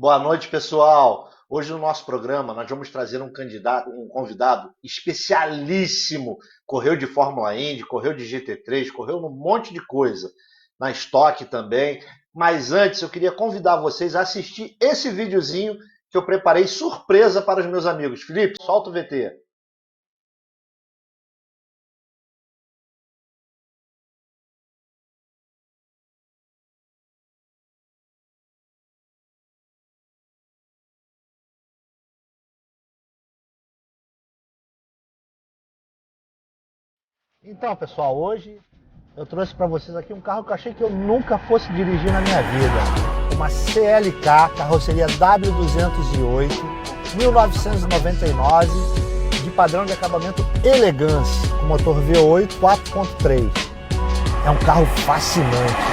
Boa noite, pessoal. Hoje no nosso programa nós vamos trazer um convidado especialíssimo. Correu de Fórmula Indy, correu de GT3, correu num monte de coisa, na Stock também. Mas antes eu queria convidar vocês a assistir esse videozinho que eu preparei surpresa para os meus amigos. Felipe, solta o VT. Então, pessoal, hoje eu trouxe para vocês aqui um carro que eu achei que eu nunca fosse dirigir na minha vida. Uma CLK, carroceria W208, 1999, de padrão de acabamento Elegance, com motor V8 4.3. É um carro fascinante.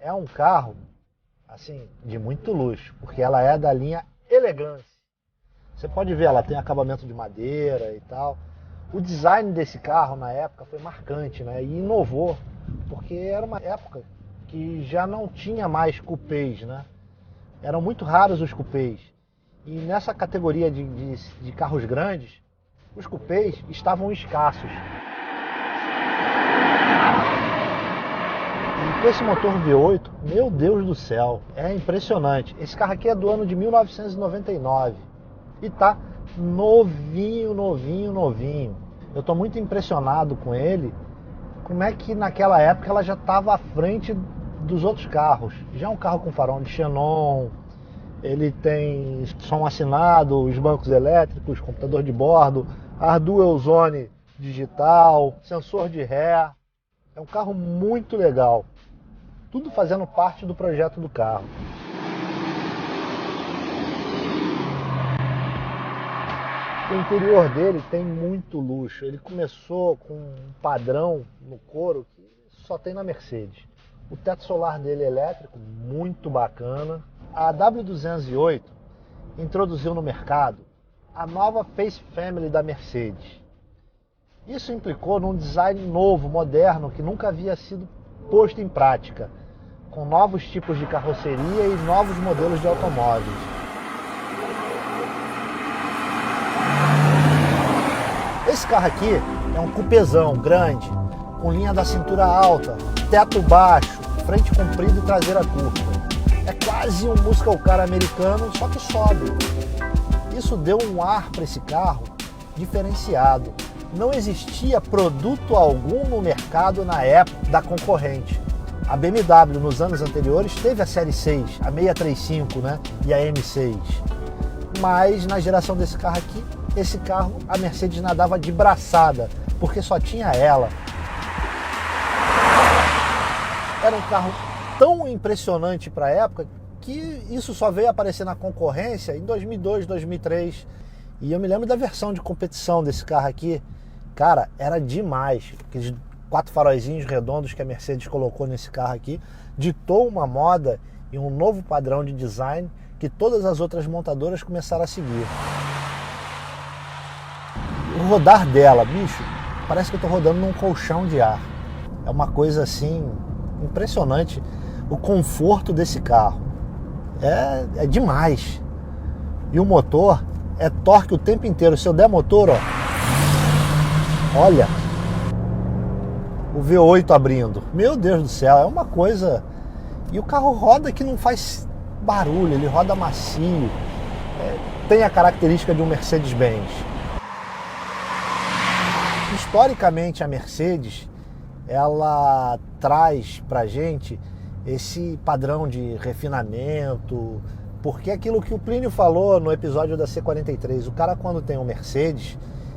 É um carro, assim, de muito luxo, porque ela é da linha Elegance. Você pode ver, ela tem acabamento de madeira e tal. O design desse carro na época foi marcante, né? E inovou, porque era uma época que já não tinha mais cupês, né? Eram muito raros os cupês. E nessa categoria de carros grandes, os cupês estavam escassos. E com esse motor V8, meu Deus do céu, é impressionante. Esse carro aqui é do ano de 1999 e tá novinho, novinho, novinho. Eu tô muito impressionado com ele. Como é que naquela época ela já estava à frente dos outros carros. Já é um carro com farol de xenon, ele tem som assinado, os bancos elétricos, computador de bordo, ar dual zone digital, sensor de ré. É um carro muito legal. Tudo fazendo parte do projeto do carro. O interior dele tem muito luxo. Ele começou com um padrão no couro que só tem na Mercedes. O teto solar dele é elétrico, muito bacana. A W208 introduziu no mercado a nova Face Family da Mercedes. Isso implicou num design novo, moderno, que nunca havia sido posto em prática, com novos tipos de carroceria e novos modelos de automóveis. Esse carro aqui é um cupezão grande, com linha da cintura alta, teto baixo, frente comprida e traseira curta. É quase um muscle car americano, só que sobe. Isso deu um ar para esse carro diferenciado. Não existia produto algum no mercado na época da concorrente. A BMW nos anos anteriores teve a Série 6, a 635, né? E a M6. Mas na geração desse carro aqui, esse carro a Mercedes nadava de braçada, porque só tinha ela. Era um carro tão impressionante para a época que isso só veio aparecer na concorrência em 2002, 2003. E eu me lembro da versão de competição desse carro aqui. Cara, era demais. Aqueles 4 faróizinhos redondos que a Mercedes colocou nesse carro aqui ditou uma moda e um novo padrão de design que todas as outras montadoras começaram a seguir. O rodar dela, bicho, parece que eu tô rodando num colchão de ar. É uma coisa assim impressionante o conforto desse carro. É demais. E o motor é torque o tempo inteiro. Se eu der motor, ó, olha o V8 abrindo. Meu Deus do céu, é uma coisa. E o carro roda que não faz barulho, ele roda macio. Tem a característica de um Mercedes-Benz. Historicamente, a Mercedes, ela traz pra gente esse padrão de refinamento, porque aquilo que o Plínio falou no episódio da C43, o cara quando tem um Mercedes,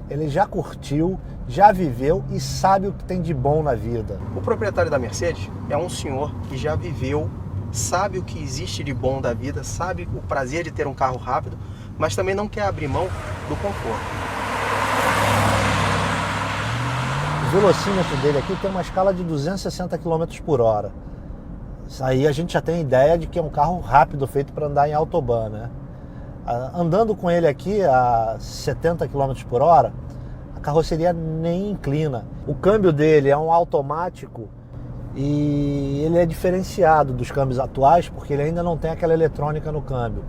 ele já curtiu, já viveu e sabe o que tem de bom na vida. O proprietário da Mercedes é um senhor que já viveu, sabe o que existe de bom da vida, sabe o prazer de ter um carro rápido, mas também não quer abrir mão do conforto. velocímetro dele aqui tem uma escala de 260 km por hora. Isso aí a gente já tem ideia de que é um carro rápido, feito para andar em autobahn, né? Andando com ele aqui a 70 km por hora, a carroceria nem inclina. O câmbio dele é um automático e ele é diferenciado dos câmbios atuais porque ele ainda não tem aquela eletrônica no câmbio.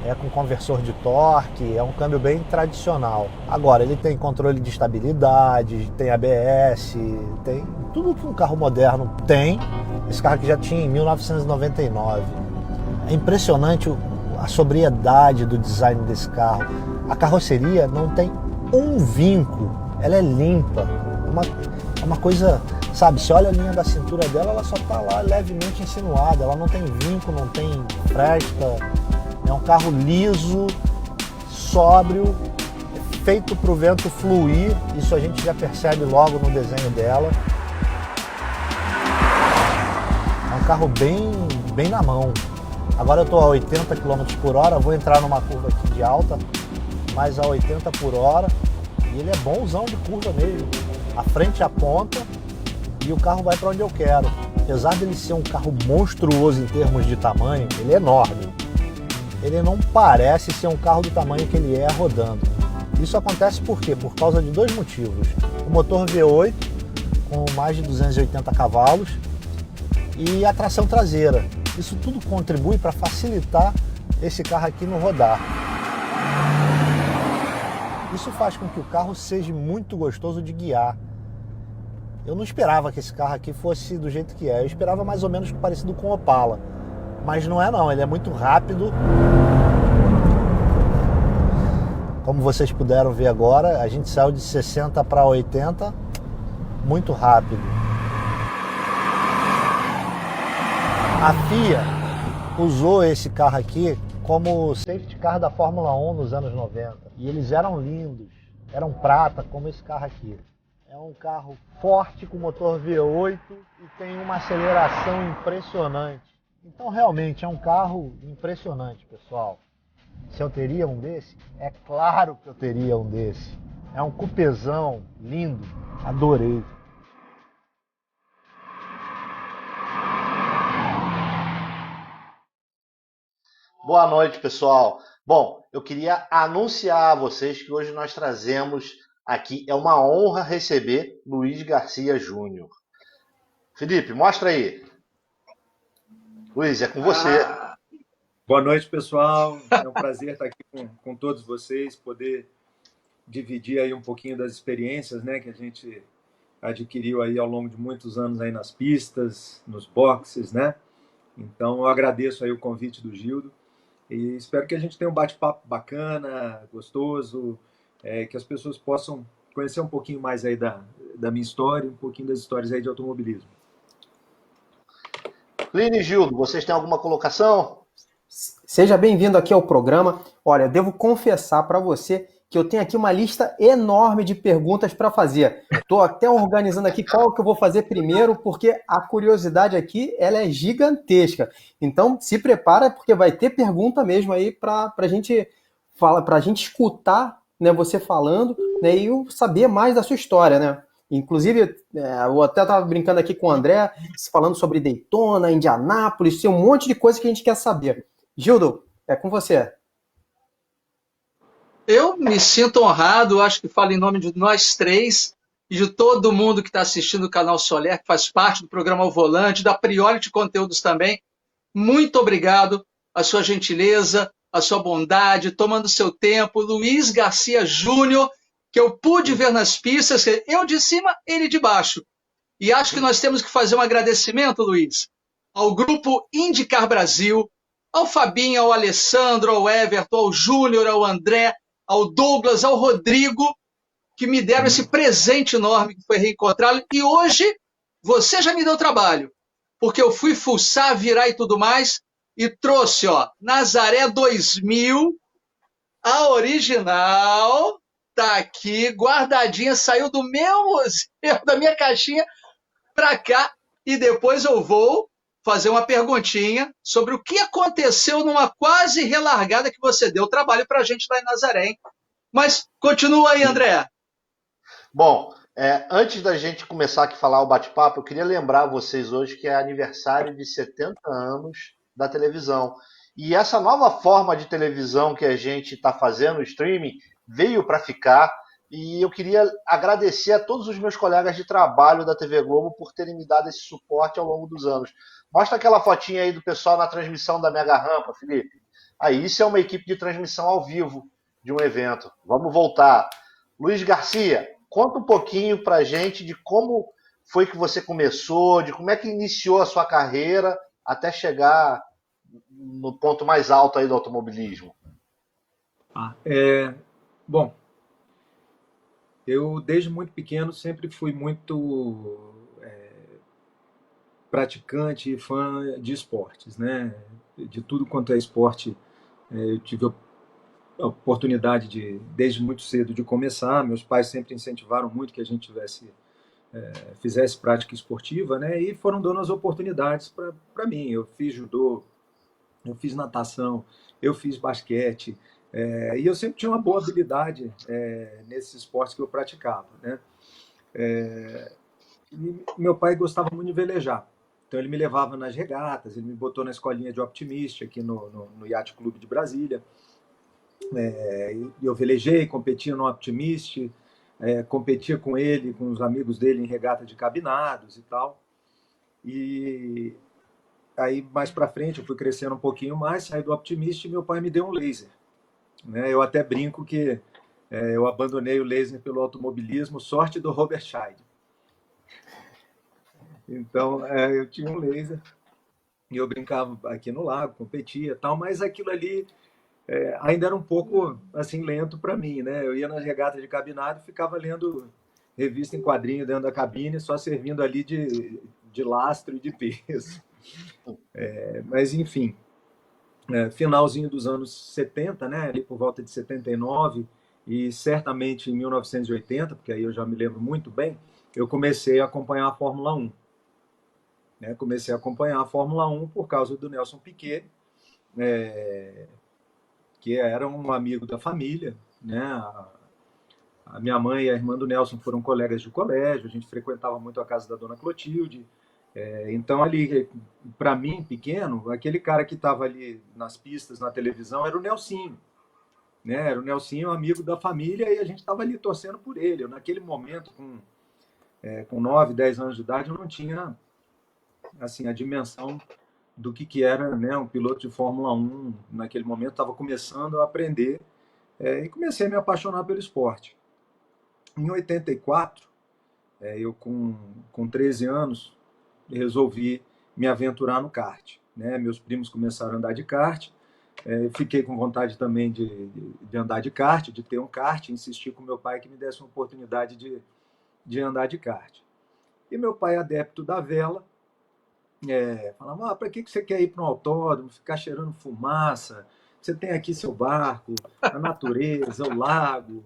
É com conversor de torque, é um câmbio bem tradicional. Agora, ele tem controle de estabilidade, tem ABS, tem tudo que um carro moderno tem. Esse carro aqui já tinha em 1999. É impressionante a sobriedade do design desse carro. A carroceria não tem um vinco, ela é limpa. É uma coisa, sabe, você olha a linha da cintura dela, ela só está lá levemente insinuada, ela não tem vinco, não tem fresta. É um carro liso, sóbrio, feito para o vento fluir, isso a gente já percebe logo no desenho dela. É um carro bem na mão. Agora eu estou a 80 km por hora, vou entrar numa curva aqui de alta, mas a 80 por hora, e ele é bonzão de curva mesmo. A frente aponta e o carro vai para onde eu quero. Apesar dele ser um carro monstruoso em termos de tamanho, ele é enorme. Ele não parece ser um carro do tamanho que ele é rodando. Isso acontece por quê? Por causa de dois motivos. O motor V8, com mais de 280 cavalos, e a tração traseira. Isso tudo contribui para facilitar esse carro aqui no rodar. Isso faz com que o carro seja muito gostoso de guiar. Eu não esperava que esse carro aqui fosse do jeito que é. Eu esperava mais ou menos parecido com o Opala. Mas não é não, ele é muito rápido. Como vocês puderam ver agora, a gente saiu de 60 para 80 muito rápido. A FIA usou esse carro aqui como safety car da Fórmula 1 nos anos 90. E eles eram lindos, eram prata, como esse carro aqui. É um carro forte com motor V8 e tem uma aceleração impressionante. Então realmente é um carro impressionante, pessoal. Se eu teria um desse, é claro que eu teria um desse. É um cupezão lindo, adorei. Boa noite, pessoal. Bom, eu queria anunciar a vocês que hoje nós trazemos aqui, é uma honra receber Luiz Garcia Júnior. Felipe, mostra aí. Luiz, é com você. Boa noite, pessoal. É um prazer estar aqui com todos vocês, poder dividir aí um pouquinho das experiências, né, que a gente adquiriu aí ao longo de muitos anos aí nas pistas, nos boxes, né? Então, eu agradeço aí o convite do Gildo e espero que a gente tenha um bate-papo bacana, gostoso, que as pessoas possam conhecer um pouquinho mais aí da minha história, um pouquinho das histórias aí de automobilismo. Cline e Gildo, vocês têm alguma colocação? Seja bem-vindo aqui ao programa. Olha, eu devo confessar para você que eu tenho aqui uma lista enorme de perguntas para fazer. Estou até organizando aqui qual que eu vou fazer primeiro, porque a curiosidade aqui ela é gigantesca. Então, se prepara, porque vai ter pergunta mesmo aí para a gente falar, para a gente escutar, né, você falando, né, e eu saber mais da sua história, né? Inclusive, eu até estava brincando aqui com o André, falando sobre Daytona, Indianápolis, tem um monte de coisa que a gente quer saber. Gildo, é com você. Eu me sinto honrado, acho que falo em nome de nós três e de todo mundo que está assistindo o canal Soler, que faz parte do programa Ao Volante, da Priority Conteúdos também. Muito obrigado, a sua gentileza, a sua bondade, tomando seu tempo. Luiz Garcia Júnior, que eu pude ver nas pistas, eu de cima, ele de baixo. E acho que nós temos que fazer um agradecimento, Luiz, ao grupo IndyCar Brasil, ao Fabinho, ao Alessandro, ao Everton, ao Júnior, ao André, ao Douglas, ao Rodrigo, que me deram esse presente enorme que foi reencontrá-lo. E hoje, você já me deu trabalho, porque eu fui fuçar, virar e tudo mais, e trouxe, ó, Nazaré 2000, a original, tá aqui, guardadinha, saiu do meu museu, da minha caixinha, para cá, e depois eu vou fazer uma perguntinha sobre o que aconteceu numa quase relargada que você deu trabalho para a gente lá em Nazaré, hein? Mas continua aí, André. Bom, Antes da gente começar aqui a falar o bate-papo, eu queria lembrar vocês hoje que é aniversário de 70 anos da televisão. E essa nova forma de televisão que a gente está fazendo, o streaming, veio para ficar. E eu queria agradecer a todos os meus colegas de trabalho da TV Globo por terem me dado esse suporte ao longo dos anos. Mostra aquela fotinha aí do pessoal na transmissão da Mega Rampa, Felipe. Aí, isso é uma equipe de transmissão ao vivo de um evento. Vamos voltar. Luiz Garcia, conta um pouquinho pra gente de como foi que você começou, de como é que iniciou a sua carreira até chegar no ponto mais alto aí do automobilismo. Ah, bom, eu desde muito pequeno sempre fui muito praticante e fã de esportes, né? De tudo quanto é esporte, eu tive a oportunidade de, desde muito cedo, de começar. Meus pais sempre incentivaram muito que a gente fizesse prática esportiva, né? E foram dando as oportunidades para mim. Eu fiz judô, eu fiz natação, eu fiz basquete, e eu sempre tinha uma boa habilidade nesses esportes que eu praticava, né? E meu pai gostava muito de velejar, então ele me levava nas regatas, ele me botou na escolinha de Optimist aqui no Yacht Clube de Brasília. Eu velejei, competia no Optimist, competia com ele, com os amigos dele em regata de cabinados e tal. E aí, mais para frente, eu fui crescendo um pouquinho mais, saí do Optimist e meu pai me deu um laser, né? Eu até brinco que eu abandonei o laser pelo automobilismo, sorte do Robert Scheid. Então, eu tinha um laser e eu brincava aqui no lago, competia e tal, mas aquilo ali ainda era um pouco assim lento para mim, né? Eu ia nas regatas de cabinado e ficava lendo revista em quadrinho dentro da cabine, só servindo ali de lastro e de peso. Mas, enfim, finalzinho dos anos 70, né? Ali por volta de 79 e certamente em 1980, porque aí eu já me lembro muito bem, eu comecei a acompanhar a Fórmula 1. Né? Comecei a acompanhar a Fórmula 1 por causa do Nelson Piquet, que era um amigo da família, né? A minha mãe e a irmã do Nelson foram colegas de colégio, a gente frequentava muito a casa da dona Clotilde. Então, ali, para mim, pequeno, aquele cara que estava ali nas pistas, na televisão, era o Nelsinho. Né? Era o Nelsinho, amigo da família, e a gente estava ali torcendo por ele. Eu, naquele momento, com 9, 10 anos de idade, eu não tinha assim, a dimensão do que era, né, um piloto de Fórmula 1. Naquele momento, estava começando a aprender e comecei a me apaixonar pelo esporte. Em 84, eu com 13 anos, resolvi me aventurar no kart. Né? Meus primos começaram a andar de kart, fiquei com vontade também de andar de kart, de ter um kart, insisti com meu pai que me desse uma oportunidade de andar de kart. E meu pai, adepto da vela, falava, para que você quer ir para um autódromo, ficar cheirando fumaça? Você tem aqui seu barco, a natureza, o lago.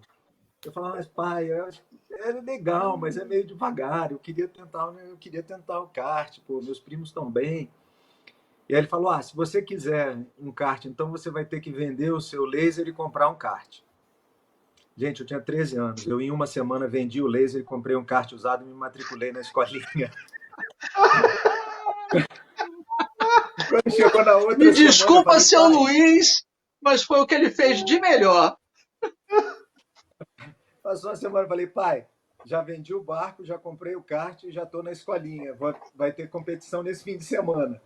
Eu falava, mas pai, é legal, mas é meio devagar, eu queria tentar o kart, pô, meus primos estão bem. E aí ele falou, se você quiser um kart, então você vai ter que vender o seu laser e comprar um kart. Gente, eu tinha 13 anos, eu em uma semana vendi o laser e comprei um kart usado e me matriculei na escolinha. Quando chegou na outra Me semana, desculpa, falei, seu Luiz, mas foi o que ele fez de melhor. Passou uma semana, falei, pai, já vendi o barco, já comprei o kart e já estou na escolinha. Vai ter competição nesse fim de semana.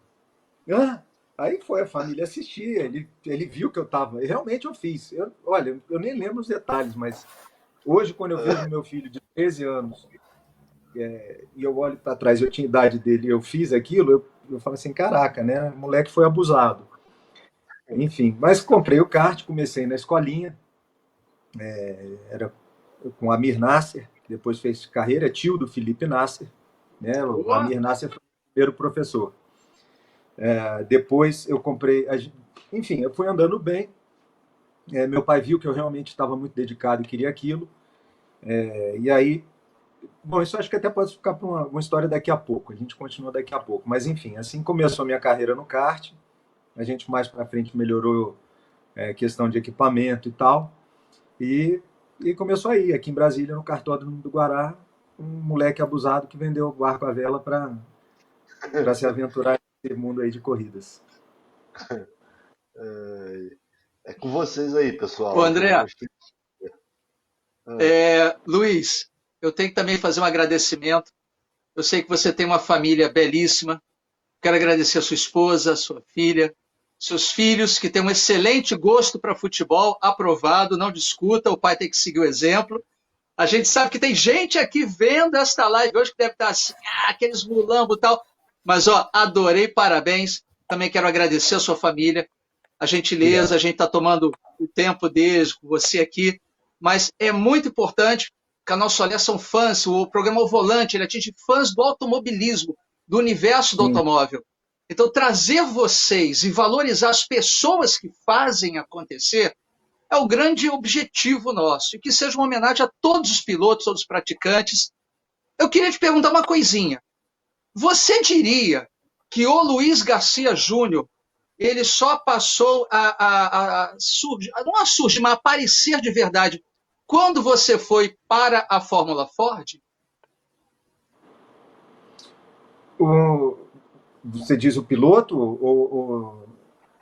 Aí foi, a família assistir, ele viu que eu estava. Realmente eu fiz. Olha, eu nem lembro os detalhes, mas hoje, quando eu vejo meu filho de 13 anos e eu olho para trás, eu tinha idade dele e eu fiz aquilo, eu falo assim, caraca, né? O moleque foi abusado. Enfim, mas comprei o kart, comecei na escolinha, era com o Amir Nasser, que depois fez carreira, tio do Felipe Nasser. Né? O Amir Nasser foi o primeiro professor. Depois eu comprei... Enfim, eu fui andando bem. Meu pai viu que eu realmente estava muito dedicado e queria aquilo. E aí... Bom, isso acho que até pode ficar para uma história daqui a pouco. A gente continua daqui a pouco. Mas, enfim, assim começou a minha carreira no kart. A gente mais para frente melhorou questão de equipamento e tal. E começou aí, aqui em Brasília, no kartódromo do Guará, moleque abusado que vendeu o barco à vela para se aventurar nesse mundo aí de corridas. É com vocês aí, pessoal. Ô, André, Gostei. Luiz, eu tenho que também fazer um agradecimento. Eu sei que você tem uma família belíssima. Quero agradecer a sua esposa, a sua filha, seus filhos, que têm um excelente gosto para futebol, aprovado, não discuta, o pai tem que seguir o exemplo. A gente sabe que tem gente aqui vendo esta live hoje que deve estar assim, aqueles mulambo e tal. Mas, ó, adorei, parabéns. Também quero agradecer a sua família, a gentileza, a gente está tomando o tempo deles com você aqui. Mas é muito importante, o Canal Soler são fãs, o programa O Volante, ele atinge fãs do automobilismo, do universo do automóvel. Então, trazer vocês e valorizar as pessoas que fazem acontecer é o grande objetivo nosso. E que seja uma homenagem a todos os pilotos, todos os praticantes. Eu queria te perguntar uma coisinha. Você diria que o Luiz Garcia Júnior ele só passou a surgir, não a surgir, mas a aparecer de verdade quando você foi para a Fórmula Ford? Você diz o piloto? Ou...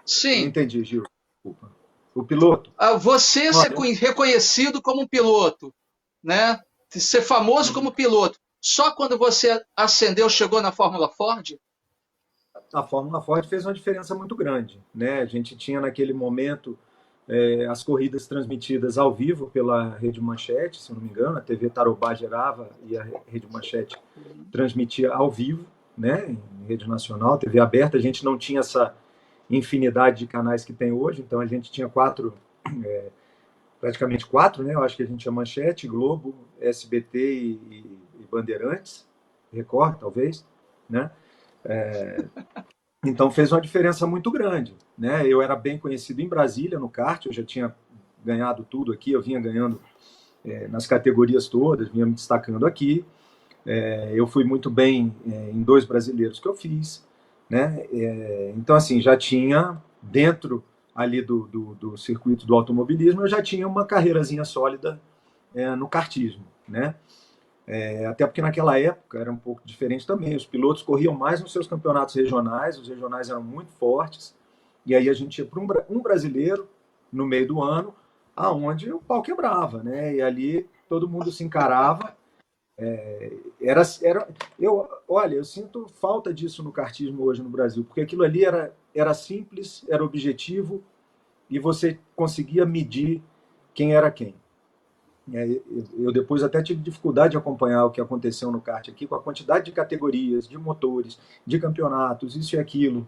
Sim. Não entendi, Gil. Desculpa. O piloto? Você ser reconhecido como um piloto, né? Ser famoso como piloto. Só quando você ascendeu, chegou na Fórmula Ford? A Fórmula Ford fez uma diferença muito grande, né? A gente tinha naquele momento as corridas transmitidas ao vivo pela Rede Manchete, se eu não me engano, a TV Tarobá gerava e a Rede Manchete transmitia ao vivo, né? Em rede nacional, TV aberta. A gente não tinha essa infinidade de canais que tem hoje, então a gente tinha praticamente quatro, né? Eu acho que a gente tinha Manchete, Globo, SBT e Bandeirantes, Record, talvez, né? Então fez uma diferença muito grande, né? Eu era bem conhecido em Brasília no kart, eu já tinha ganhado tudo aqui, eu vinha ganhando nas categorias todas, vinha me destacando aqui. Eu fui muito bem em 2 brasileiros que eu fiz, né? Então assim, já tinha dentro ali do circuito do automobilismo, eu já tinha uma carreirazinha sólida no kartismo, né? Até porque naquela época era um pouco diferente também. Os pilotos corriam mais nos seus campeonatos regionais, os regionais eram muito fortes, e aí a gente ia para um brasileiro no meio do ano, aonde o pau quebrava, né? E ali todo mundo se encarava. Eu sinto falta disso no kartismo hoje no Brasil, porque aquilo ali era simples, era objetivo, e você conseguia medir quem era quem. Eu depois até tive dificuldade de acompanhar o que aconteceu no kart aqui, com a quantidade de categorias, de motores, de campeonatos, isso e aquilo.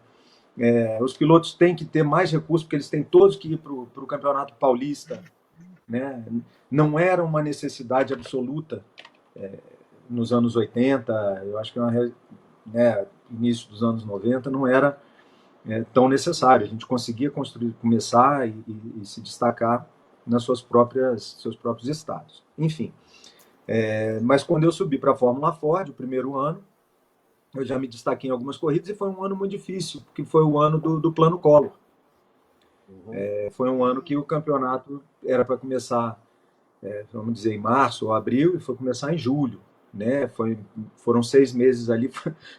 Os pilotos têm que ter mais recursos, porque eles têm todos que ir para o Campeonato Paulista, né? Não era uma necessidade absoluta nos anos 80, eu acho que início dos anos 90 não era tão necessário. A gente conseguia começar e se destacar nas seus próprios estados. Enfim, mas quando eu subi para a Fórmula Ford, o primeiro ano, eu já me destaquei em algumas corridas e foi um ano muito difícil, porque foi o ano do Plano Collor. Foi um ano que o campeonato era para começar, vamos dizer, em março ou abril, e foi começar em julho, né? Foram 6 meses ali,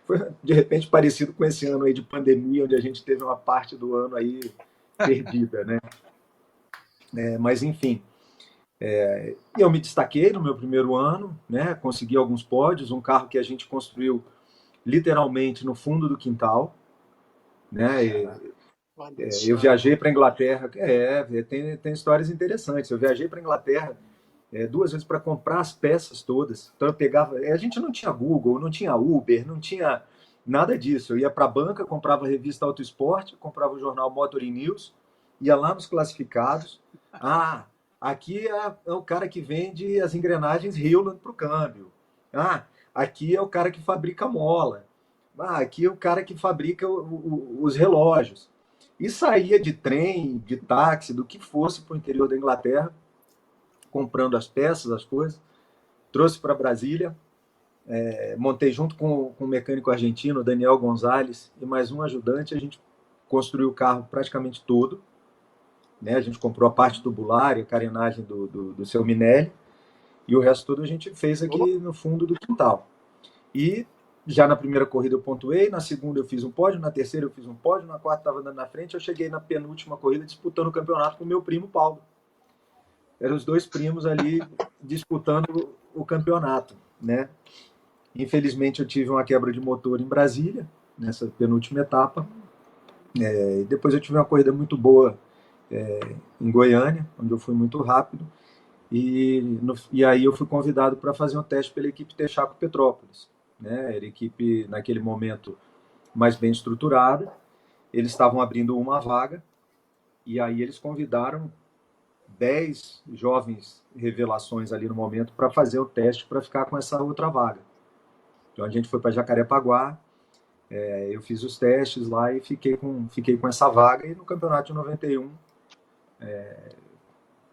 foi de repente parecido com esse ano aí de pandemia, onde a gente teve uma parte do ano aí perdida, né? Mas enfim, eu me destaquei no meu primeiro ano, né? Consegui alguns pódios, um carro que a gente construiu literalmente no fundo do quintal, né? Eu viajei para a Inglaterra, tem histórias interessantes. Eu viajei para a Inglaterra 2 vezes para comprar as peças todas. Então eu pegava, a gente não tinha Google, não tinha Uber, não tinha nada disso. Eu ia para a banca, comprava a revista Auto Esporte, comprava o jornal Motor News, ia lá nos classificados. Aqui é o cara que vende as engrenagens Hewland para o câmbio. Aqui é o cara que fabrica mola. Aqui é o cara que fabrica os relógios. E saía de trem, de táxi, do que fosse para o interior da Inglaterra, comprando as peças, as coisas. Trouxe para Brasília, montei junto com o mecânico argentino, Daniel Gonzalez, e mais um ajudante. A gente construiu o carro praticamente todo. Né? A gente comprou a parte tubular e a carenagem do seu Minelli. E o resto todo a gente fez aqui no fundo do quintal. E já na primeira corrida eu pontuei, na segunda eu fiz um pódio, na terceira eu fiz um pódio, na quarta estava andando na frente, eu cheguei na penúltima corrida disputando o campeonato com o meu primo Paulo. Eram os dois primos ali disputando o campeonato, né? Infelizmente eu tive uma quebra de motor em Brasília, nessa penúltima etapa. E depois eu tive uma corrida muito boa em Goiânia, onde eu fui muito rápido. E aí eu fui convidado para fazer um teste pela equipe Texaco Petrópolis, né? Era a equipe, naquele momento, mais bem estruturada. Eles estavam abrindo uma vaga, e aí eles convidaram 10 jovens revelações ali no momento para fazer o teste para ficar com essa outra vaga. Então a gente foi para Jacarepaguá, eu fiz os testes lá e fiquei com essa vaga. E no campeonato de 91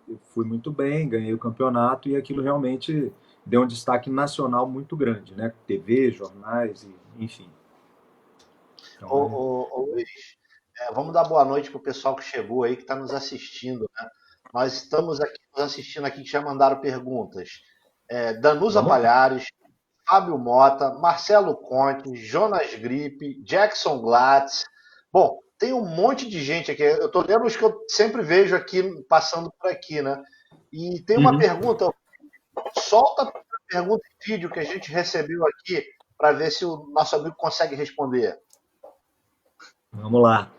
eu fui muito bem, ganhei o campeonato, e aquilo realmente deu um destaque nacional muito grande, né? TV, jornais, enfim. Então, Ô, Luiz, vamos dar boa noite pro pessoal que chegou aí, que está nos assistindo, né? Nós estamos aqui nos assistindo aqui, que já mandaram perguntas. Danusa Palhares, Fábio Mota, Marcelo Conte, Jonas Gripe, Jackson Glatz. Bom, tem um monte de gente aqui. Eu estou lendo os que eu sempre vejo aqui, passando por aqui, né? E tem uma pergunta. Solta a pergunta em vídeo que a gente recebeu aqui para ver se o nosso amigo consegue responder. Vamos lá.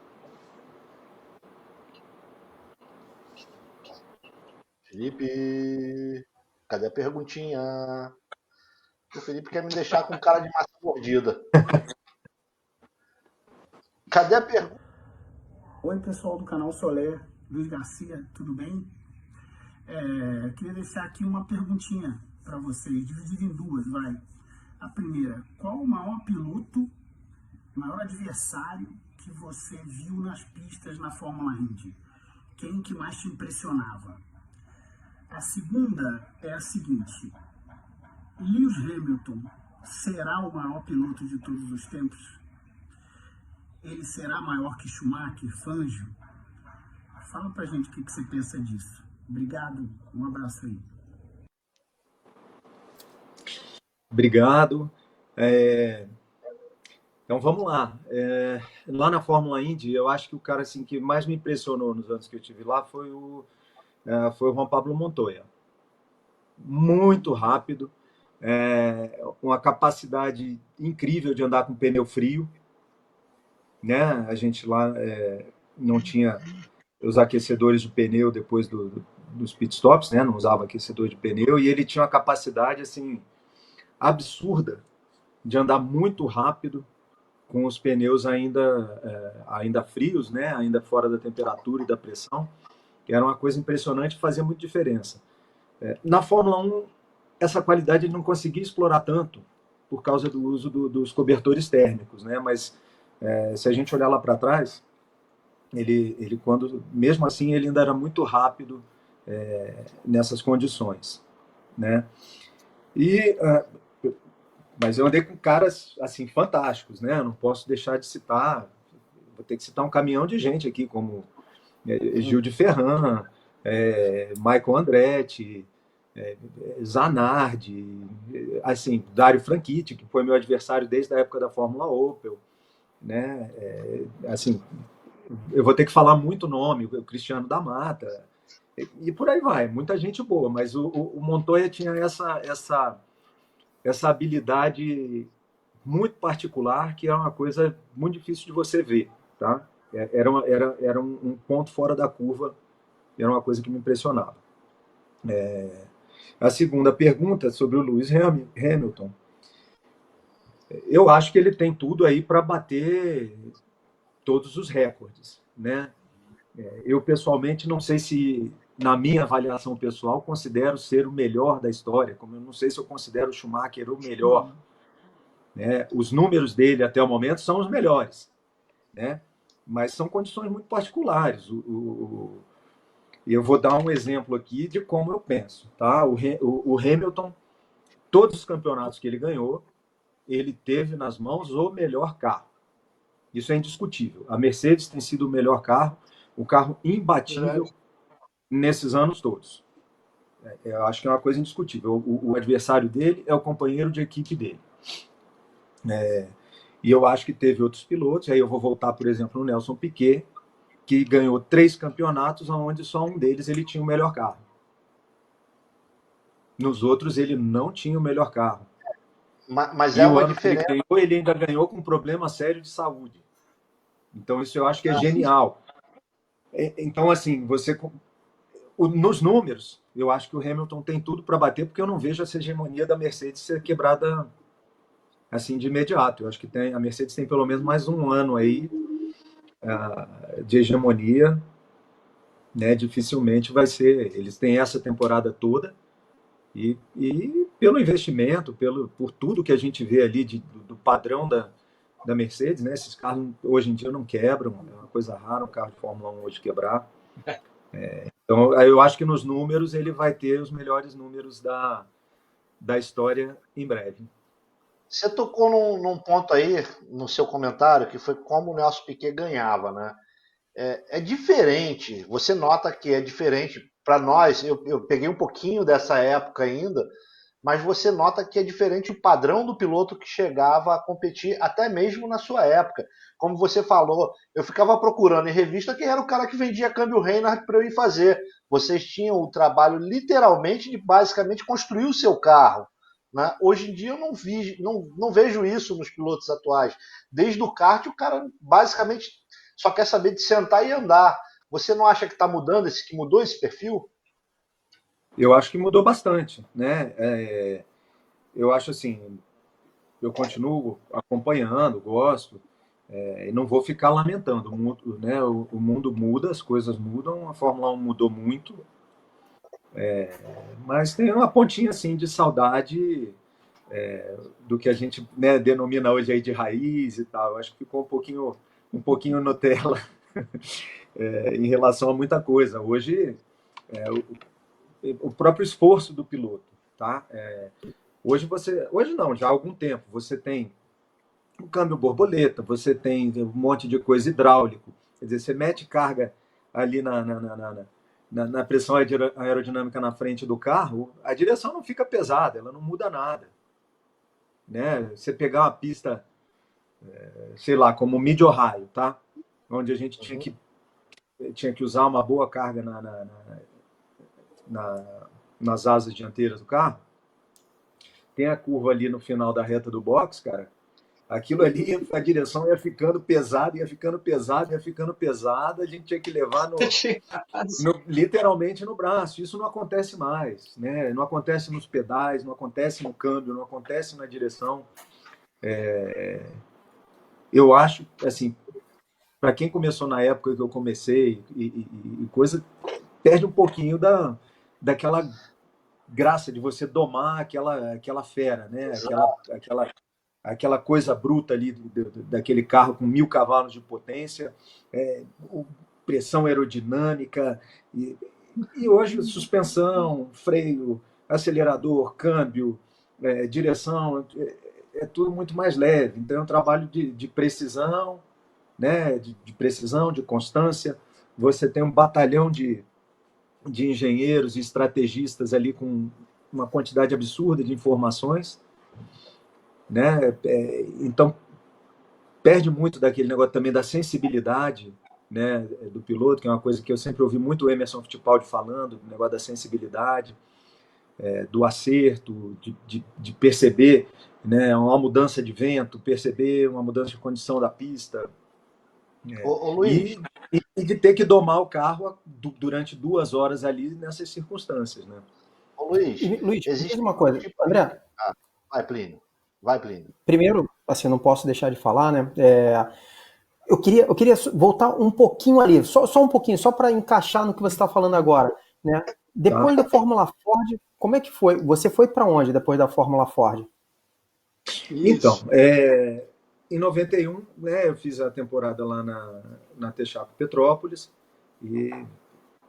Felipe, cadê a perguntinha? O Felipe quer me deixar com cara de massa mordida. Cadê a pergunta? Oi, pessoal do canal Soler, Luiz Garcia, tudo bem? Queria deixar aqui uma perguntinha para vocês, dividida em duas, vai. A primeira, qual o maior piloto, maior adversário que você viu nas pistas na Fórmula Indy? Quem que mais te impressionava? A segunda é a seguinte, Lewis Hamilton será o maior piloto de todos os tempos? Ele será maior que Schumacher, Fangio? Fala pra gente o que você pensa disso. Obrigado, um abraço aí. Obrigado. Então vamos lá. Lá na Fórmula Indy, eu acho que o cara assim, que mais me impressionou nos anos que eu estive lá foi o Juan Pablo Montoya. Muito rápido, uma capacidade incrível de andar com pneu frio, né? A gente lá não tinha os aquecedores de pneu depois dos pitstops, né? Não usava aquecedor de pneu, e ele tinha uma capacidade assim absurda de andar muito rápido com os pneus ainda frios, né? Ainda fora da temperatura e da pressão, que era uma coisa impressionante, fazia muita diferença. Na Fórmula 1, essa qualidade ele não conseguia explorar tanto por causa do uso dos cobertores térmicos, né? Mas se a gente olhar lá para trás, ele mesmo assim ele ainda era muito rápido nessas condições, né? Mas eu andei com caras assim fantásticos, né? Eu não posso deixar de citar, vou ter que citar um caminhão de gente aqui, como Gil de Ferran, Michael Andretti, Zanardi, assim, Dario Franchitti, que foi meu adversário desde a época da Fórmula Opel, né? Assim, eu vou ter que falar muito nome, o Cristiano da Mata, e por aí vai, muita gente boa, mas o Montoya tinha essa habilidade muito particular, que é uma coisa muito difícil de você ver, tá? Era um ponto fora da curva, era uma coisa que me impressionava. A segunda pergunta sobre o Lewis Hamilton. Eu acho que ele tem tudo aí para bater todos os recordes, né? Eu, pessoalmente, não sei se, na minha avaliação pessoal, considero ser o melhor da história, como eu não sei se eu considero o Schumacher o melhor, né? Os números dele até o momento são os melhores, né? Mas são condições muito particulares. Eu vou dar um exemplo aqui de como eu penso, tá? O Hamilton, todos os campeonatos que ele ganhou, ele teve nas mãos o melhor carro. Isso é indiscutível. A Mercedes tem sido o melhor carro, o carro imbatível nesses anos todos. Eu acho que é uma coisa indiscutível. O adversário dele é o companheiro de equipe dele. E eu acho que teve outros pilotos. Aí eu vou voltar, por exemplo, no Nelson Piquet, que ganhou 3 campeonatos, onde só um deles ele tinha o melhor carro. Nos outros ele não tinha o melhor carro. Mas E é o uma ano que ele diferença. ganhou, ele ainda ganhou com um problema sério de saúde. Então isso eu acho que é genial. Então, assim, nos números, eu acho que o Hamilton tem tudo para bater, porque eu não vejo essa hegemonia da Mercedes ser quebrada assim de imediato. Eu acho que a Mercedes tem pelo menos mais um ano aí de hegemonia, né? Dificilmente vai ser. Eles têm essa temporada toda e pelo investimento, por tudo que a gente vê ali do padrão da Mercedes, né? Esses carros hoje em dia não quebram, é uma coisa rara um carro de Fórmula 1 hoje quebrar. Então, eu acho que nos números ele vai ter os melhores números da história em breve. Você tocou num ponto aí no seu comentário que foi como o Nelson Piquet ganhava, né? É diferente, você nota que é diferente para nós. Eu peguei um pouquinho dessa época ainda, mas você nota que é diferente o padrão do piloto que chegava a competir, até mesmo na sua época. Como você falou, eu ficava procurando em revista quem era o cara que vendia câmbio Reinhardt para eu ir fazer. Vocês tinham o trabalho literalmente de basicamente construir o seu carro. Né? Hoje em dia eu não vejo isso nos pilotos atuais. Desde o kart, o cara basicamente só quer saber de sentar e andar. Você não acha que está mudando, que mudou esse perfil? Eu acho que mudou bastante, né? Eu acho assim, eu continuo acompanhando, gosto, e não vou ficar lamentando. Né? O mundo muda, as coisas mudam, a Fórmula 1 mudou muito, mas tem uma pontinha assim de saudade do que a gente, né, denomina hoje aí de raiz e tal. Eu acho que ficou um pouquinho Nutella em relação a muita coisa. Hoje, o próprio esforço do piloto, tá? Hoje não, já há algum tempo, você tem um câmbio borboleta, você tem um monte de coisa hidráulico, quer dizer, você mete carga ali na pressão aerodinâmica na frente do carro, a direção não fica pesada, ela não muda nada. Né? Você pegar uma pista, sei lá, como Mid-Ohio, tá? Onde a gente tinha que usar uma boa carga nas asas dianteiras do carro, tem a curva ali no final da reta do box, cara, aquilo ali, a direção ia ficando pesada, ia ficando pesada, ia ficando pesada, a gente tinha que levar literalmente no braço. Isso não acontece mais, né? Não acontece nos pedais, não acontece no câmbio, não acontece na direção. Eu acho, assim, para quem começou na época que eu comecei e coisa, perde um pouquinho daquela graça de você domar aquela fera, né? Aquela coisa bruta ali daquele carro com 1000 cavalos de potência, pressão aerodinâmica, e hoje suspensão, freio, acelerador, câmbio, direção, é tudo muito mais leve. Então é um trabalho de precisão, né? de precisão, de constância. Você tem um batalhão de engenheiros e estrategistas ali com uma quantidade absurda de informações, né? Então perde muito daquele negócio também da sensibilidade, né, do piloto, que é uma coisa que eu sempre ouvi muito o Emerson Fittipaldi falando, o negócio da sensibilidade, do acerto, de perceber, né, uma mudança de vento, perceber uma mudança de condição da pista, Ô, Luiz, e de ter que domar o carro durante 2 horas ali nessas circunstâncias, né? Luiz, existe diz uma coisa. André, vai, Plínio. primeiro, assim, não posso deixar de falar, né? Eu queria voltar um pouquinho ali, só um pouquinho, só para encaixar no que você está falando agora, né? Depois da Fórmula Ford, como é que foi? Você foi para onde depois da Fórmula Ford? Então, em 91, né, eu fiz a temporada lá na Texaco Petrópolis, e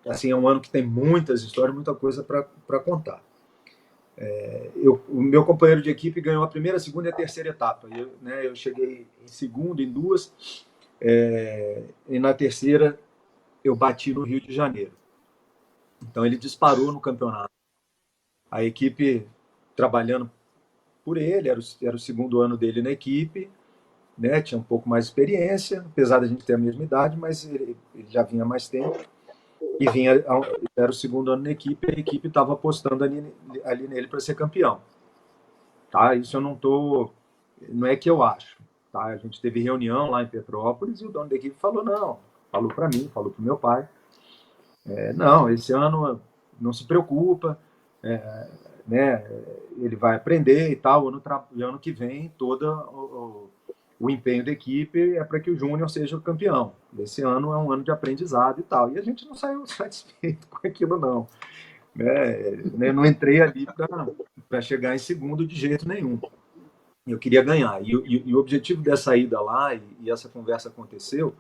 assim, é um ano que tem muitas histórias, muita coisa para contar. O meu companheiro de equipe ganhou a primeira, a segunda e a terceira etapa. Eu cheguei em segundo em 2, e na terceira eu bati no Rio de Janeiro. Então ele disparou no campeonato. a equipe trabalhando por ele, era o segundo ano dele na equipe, né? Tinha um pouco mais de experiência, apesar da gente ter a mesma idade, mas ele já vinha há mais tempo e era o segundo ano na equipe, a equipe estava apostando ali nele para ser campeão. Tá? Isso eu não é que eu acho. Tá? A gente teve reunião lá em Petrópolis e o dono da equipe falou, não, falou para mim, falou para o meu pai, não, esse ano não se preocupa, né, ele vai aprender e tal, e ano que vem todo o empenho da equipe é para que o Júnior seja o campeão. Esse ano é um ano de aprendizado e tal. E a gente não saiu satisfeito com aquilo, não. Não entrei ali para chegar em segundo de jeito nenhum. Eu queria ganhar. E o objetivo dessa ida lá, e essa conversa aconteceu,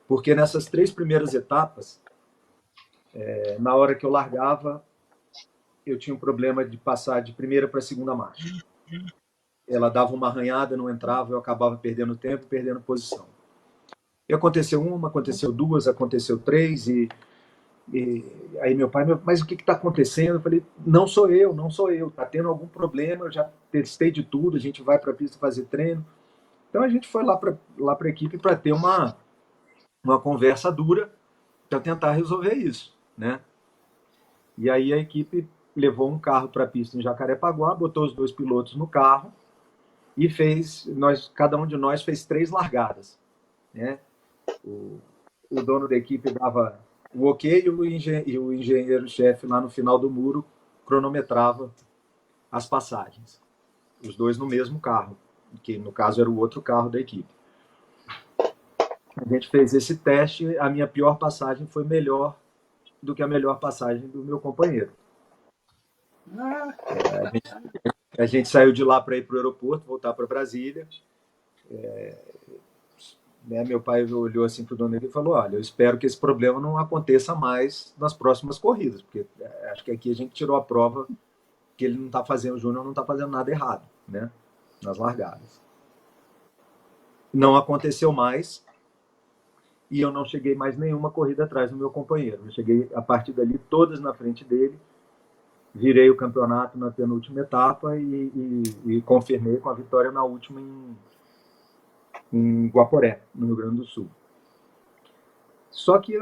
porque nessas 3 primeiras etapas, na hora que eu largava, eu tinha um problema de passar de primeira para segunda marcha. Ela dava uma arranhada, não entrava, eu acabava perdendo tempo, perdendo posição. E aconteceu uma, aconteceu 2, aconteceu 3, e aí meu pai, mas o que está acontecendo? Eu falei, não sou eu, está tendo algum problema, eu já testei de tudo, a gente vai para a pista fazer treino. Então a gente foi lá para a equipe para ter uma conversa dura para tentar resolver isso, né? E aí a equipe levou um carro para a pista em Jacarepaguá, botou os 2 pilotos no carro e cada um de nós fez 3 largadas, né? O dono da equipe dava o ok e o engenheiro-chefe lá no final do muro cronometrava as passagens. Os 2 no mesmo carro, que no caso era o outro carro da equipe. A gente fez esse teste, a minha pior passagem foi melhor do que a melhor passagem do meu companheiro. A gente saiu de lá para ir para o aeroporto, voltar para Brasília. Meu pai olhou assim para o dono dele e falou, olha, eu espero que esse problema não aconteça mais nas próximas corridas, porque acho que aqui a gente tirou a prova que ele não está fazendo, o Júnior não está fazendo nada errado, né, nas largadas. Não aconteceu mais e eu não cheguei mais nenhuma corrida atrás do meu companheiro. Eu cheguei, a partir dali, todas na frente dele, virei o campeonato na penúltima etapa e confirmei com a vitória na última em Guaporé, no Rio Grande do Sul. Só que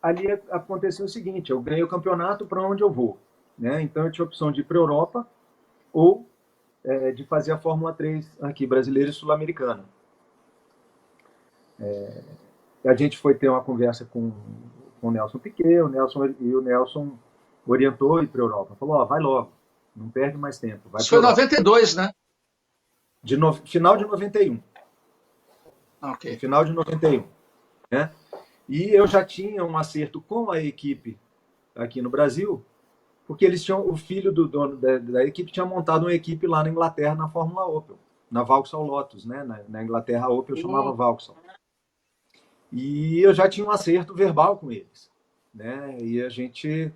ali aconteceu o seguinte, eu ganhei o campeonato para onde eu vou, né? Então eu tinha a opção de ir para a Europa ou de fazer a Fórmula 3 aqui, brasileira e sul-americana. A gente foi ter uma conversa com o Nelson Piquet, o Nelson orientou ir para a Europa. Falou, vai logo, não perde mais tempo. Isso foi em 92, né? Final de 91. Ok. Final de 91. Né? E eu já tinha um acerto com a equipe aqui no Brasil, porque o filho do dono da equipe tinha montado uma equipe lá na Inglaterra, na Fórmula Opel, na Vauxhall Lotus, né? Na Inglaterra, a Opel chamava Vauxhall. E eu já tinha um acerto verbal com eles, né? E a gente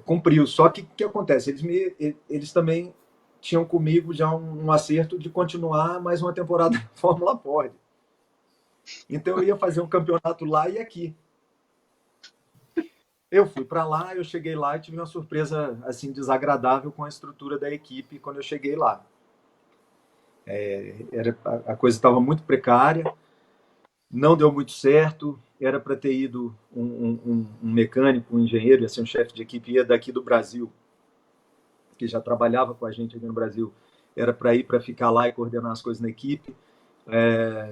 cumpriu. Só que o que acontece? Eles também tinham comigo já um acerto de continuar mais uma temporada na Fórmula Ford. Então eu ia fazer um campeonato lá e aqui. Eu fui para lá, eu cheguei lá e tive uma surpresa assim desagradável com a estrutura da equipe quando eu cheguei lá. A coisa estava muito precária, não deu muito certo. Era para ter ido um mecânico, um engenheiro, ia ser um chefe de equipe, ia daqui do Brasil, que já trabalhava com a gente aqui no Brasil, era para ir para ficar lá e coordenar as coisas na equipe.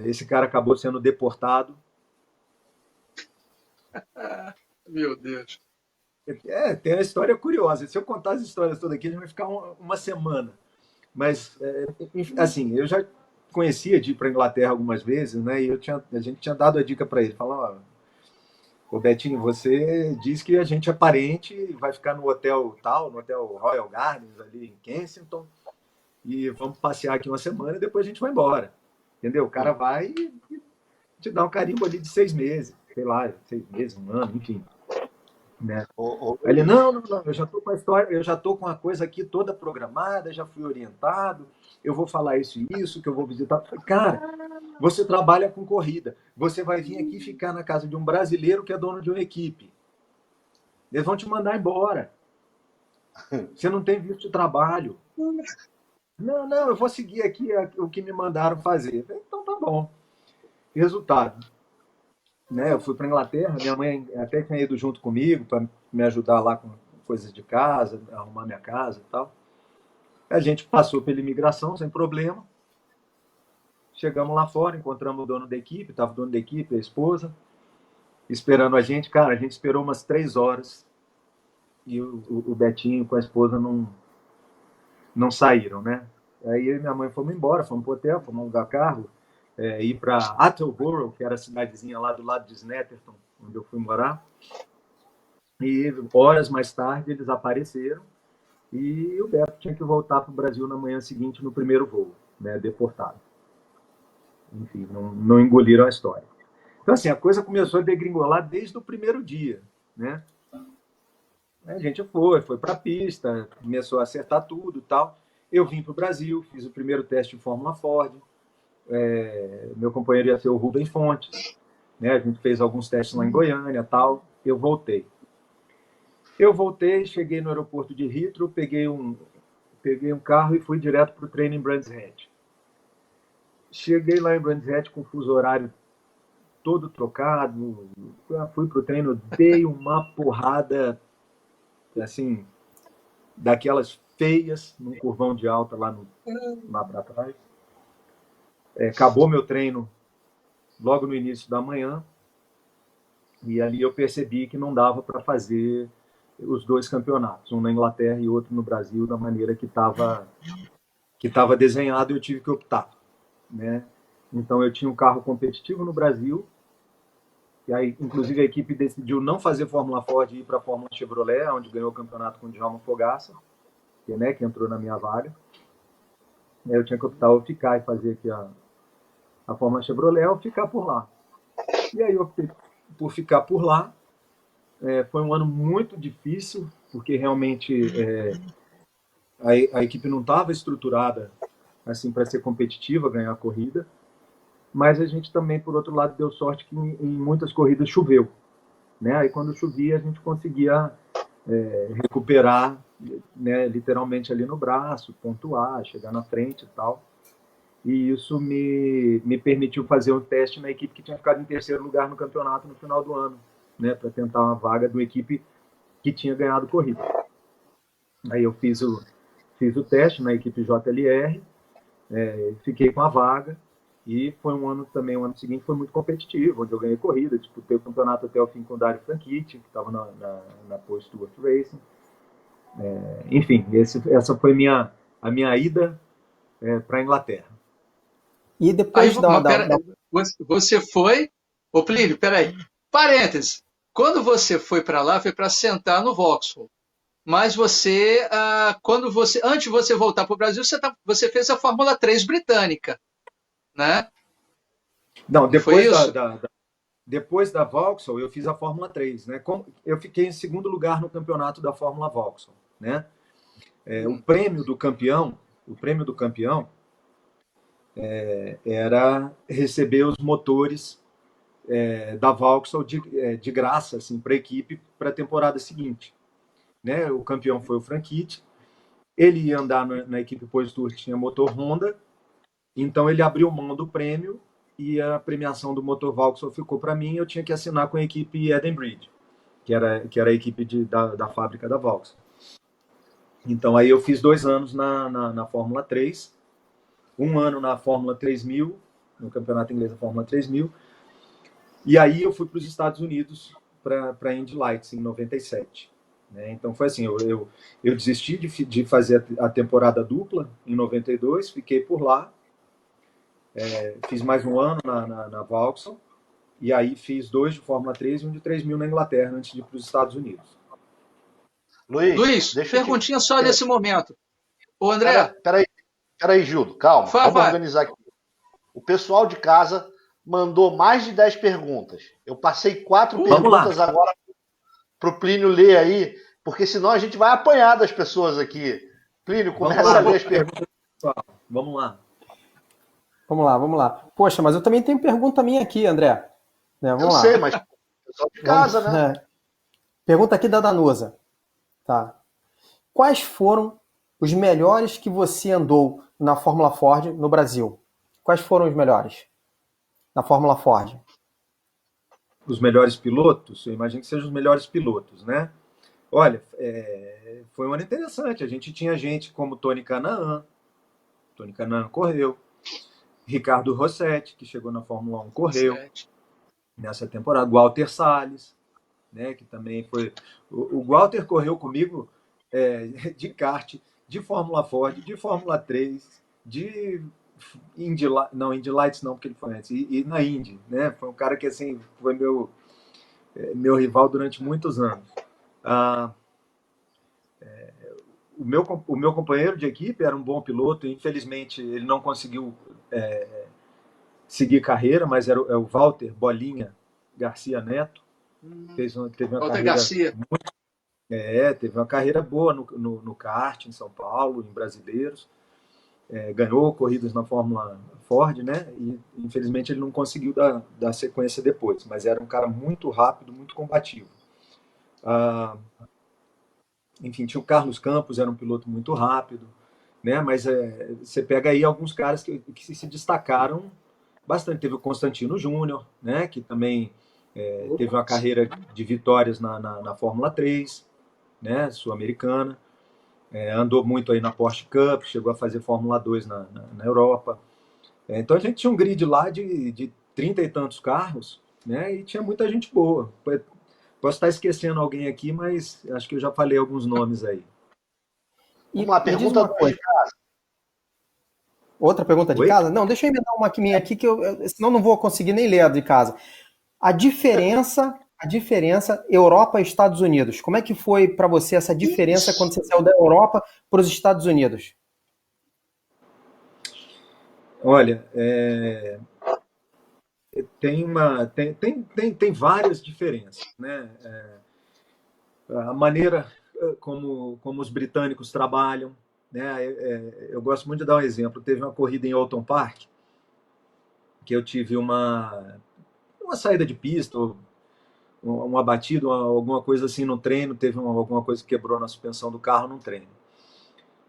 Esse cara acabou sendo deportado. Meu Deus. Tem uma história curiosa. Se eu contar as histórias todas aqui, a gente vai ficar uma semana. Mas, assim, eu já conhecia de ir para a Inglaterra algumas vezes, né? E a gente tinha dado a dica para ele. Falava, ô Betinho, você diz que a gente é parente e vai ficar no hotel tal, no hotel Royal Gardens, ali em Kensington, e vamos passear aqui uma semana e depois a gente vai embora. Entendeu? O cara vai e te dá um carimbo ali de 6 meses, sei lá, 6 meses, 1 ano, enfim. Né? Aí ele, não, eu já estou com a história, eu já estou com a coisa aqui toda programada, já fui orientado, eu vou falar isso e isso, que eu vou visitar. Cara, você trabalha com corrida, você vai vir aqui ficar na casa de um brasileiro que é dono de uma equipe. Eles vão te mandar embora. Você não tem visto de trabalho. Não, eu vou seguir aqui o que me mandaram fazer. Então tá bom. Resultado, né? Eu fui para Inglaterra, minha mãe até tinha ido junto comigo para me ajudar lá com coisas de casa, arrumar minha casa e tal. A gente passou pela imigração sem problema. Chegamos lá fora, encontramos o dono da equipe, estava o dono da equipe, a esposa, esperando a gente. Cara, a gente esperou umas 3 horas e o Betinho com a esposa não saíram, né? Aí eu e minha mãe fomos embora, fomos pro hotel, fomos alugar carro, ir para Attleborough, que era a cidadezinha lá do lado de Snetterton, onde eu fui morar. E horas mais tarde eles apareceram e o Beto tinha que voltar para o Brasil na manhã seguinte no primeiro voo, né, deportado. Enfim, não engoliram a história. Então, assim, a coisa começou a degringolar desde o primeiro dia, né? A gente foi para a pista, começou a acertar tudo e tal. Eu vim para o Brasil, fiz o primeiro teste de Fórmula Ford. Meu companheiro ia ser o Rubem Fontes, né? A gente fez alguns testes lá em Goiânia e tal. Eu voltei, cheguei no aeroporto de Heathrow, peguei um carro e fui direto para o treino em Brands Hatch. Cheguei lá em Brands Hatch com o fuso horário todo trocado, fui para o treino, dei uma porrada, assim, daquelas feias, num curvão de alta lá para trás. Acabou meu treino logo no início da manhã, e ali eu percebi que não dava para fazer os 2 campeonatos, um na Inglaterra e outro no Brasil, da maneira que estava desenhado, e eu tive que optar, né? Então eu tinha um carro competitivo no Brasil, e aí, inclusive, a equipe decidiu não fazer Fórmula Ford e ir para a Fórmula Chevrolet, onde ganhou o campeonato com o Djalma Fogaça, que entrou na minha vaga. Eu tinha que optar ou ficar e fazer aqui a Fórmula Chevrolet ou ficar por lá. E aí eu optei por ficar por lá. Foi um ano muito difícil, porque realmente a equipe não estava estruturada assim, para ser competitiva, ganhar a corrida. Mas a gente também, por outro lado, deu sorte que em muitas corridas choveu, né? Aí quando chovia a gente conseguia recuperar, né, literalmente ali no braço, pontuar, chegar na frente e tal. E isso me permitiu fazer um teste na equipe que tinha ficado em terceiro lugar no campeonato no final do ano, né, para tentar uma vaga de uma equipe que tinha ganhado corrida. Aí eu fiz o teste na equipe JLR, fiquei com a vaga. E foi um ano seguinte foi muito competitivo, onde eu ganhei corrida, disputei o campeonato até o fim com o Dario Franchitti, que estava na Paul Stewart Racing. Enfim, essa foi a minha ida para a Inglaterra. E depois você foi... Ô, Plínio, peraí. Parênteses. Quando você foi para lá, foi para sentar no Vauxhall. Mas você, antes de você voltar para o Brasil, você fez a Fórmula 3 britânica, né? Não, depois da Vauxhall, eu fiz a Fórmula 3, né? Eu fiquei em segundo lugar no campeonato da Fórmula Vauxhall, né? O prêmio do campeão era receber os motores da Vauxhall de graça, assim, para a equipe para a temporada seguinte, né? O campeão foi o Franchitti. Ele ia andar na equipe Paul Stewart, tinha motor Honda, então ele abriu mão do prêmio e a premiação do motor Vauxhall ficou para mim. Eu tinha que assinar com a equipe Edenbridge, que era a equipe da fábrica da Vauxhall. Então aí eu fiz 2 anos na Fórmula 3, 1 ano na Fórmula 3000, no campeonato inglês da Fórmula 3000, e aí eu fui para os Estados Unidos para a Indy Lights em 97. Né? Então foi assim, eu desisti de fazer a temporada dupla em 92, fiquei por lá, fiz mais 1 ano na Vauxhall, e aí fiz 2 de Fórmula 3 e 1 de 3000 na Inglaterra, antes de ir para os Estados Unidos. Luiz, perguntinha só nesse momento. Ô, André. Peraí, Gildo, calma. Vamos organizar aqui. O pessoal de casa mandou mais de 10 perguntas. Eu passei 4 perguntas agora para o Plínio ler aí, porque senão a gente vai apanhar das pessoas aqui. Plínio, começa a ler as perguntas. Vamos lá. Vamos lá. Poxa, mas eu também tenho pergunta minha aqui, André. Vamos lá. Eu sei, mas pessoal de casa, né? Pergunta aqui da Danusa. Tá. Quais foram os melhores que você andou na Fórmula Ford no Brasil? Quais foram os melhores na Fórmula Ford? Os melhores pilotos, eu imagino que sejam os melhores pilotos, né? Olha, foi um ano interessante. A gente tinha gente como Tony Kanaan correu. Ricardo Rossetti, que chegou na Fórmula 1, correu nessa temporada. Walter Salles, né, que também foi... O Walter correu comigo de kart, de Fórmula Ford, de Fórmula 3, de Indy Lights não, porque ele foi antes, e na Indy, né? Foi um cara que, assim, foi meu rival durante muitos anos. O meu companheiro de equipe era um bom piloto, infelizmente ele não conseguiu seguir carreira, mas era o Walter Bolinha Garcia Neto. Teve uma Walter carreira Garcia. teve uma carreira boa no kart em São Paulo, em Brasileiros. Ganhou corridas na Fórmula Ford, né? E infelizmente ele não conseguiu dar sequência depois, mas era um cara muito rápido, muito combativo. Enfim, tinha o Carlos Campos, era um piloto muito rápido, né? Mas você pega aí alguns caras que se destacaram bastante. Teve o Constantino Júnior, né? Que também teve uma carreira de vitórias na Fórmula 3, né? Sul-americana. Andou muito aí na Porsche Cup, chegou a fazer Fórmula 2 na Europa. Então a gente tinha um grid lá de 30 e tantos carros, né? E tinha muita gente boa. Posso estar esquecendo alguém aqui, mas acho que eu já falei alguns nomes aí. Vamos lá, pergunta uma coisa. Outra pergunta de Oi? casa? Não, deixa eu emendar uma minha aqui, que senão não vou conseguir nem ler a de casa. A diferença Europa e Estados Unidos. Como é que foi para você essa diferença quando você saiu da Europa para os Estados Unidos? Olha, tem várias diferenças, né? A maneira como os britânicos trabalham, né? Eu gosto muito de dar um exemplo. Teve uma corrida em Oulton Park que eu tive uma saída de pista, uma batida, alguma coisa assim no treino, teve alguma coisa que quebrou na suspensão do carro no treino.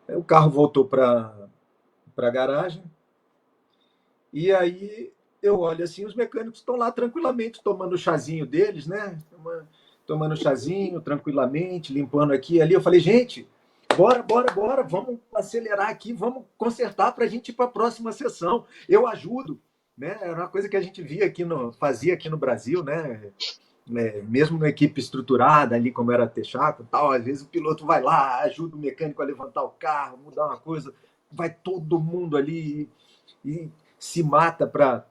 O carro voltou para a garagem e aí eu olho assim, os mecânicos estão lá tranquilamente tomando o chazinho deles, né? Tomando chazinho tranquilamente, limpando aqui e ali. Eu falei, gente, bora, vamos acelerar aqui, vamos consertar para a gente ir para a próxima sessão. Eu ajudo, né? Era uma coisa que a gente fazia aqui no Brasil, né? Mesmo na equipe estruturada ali, como era a Texaco e tal, às vezes o piloto vai lá, ajuda o mecânico a levantar o carro, mudar uma coisa, vai todo mundo ali e se mata para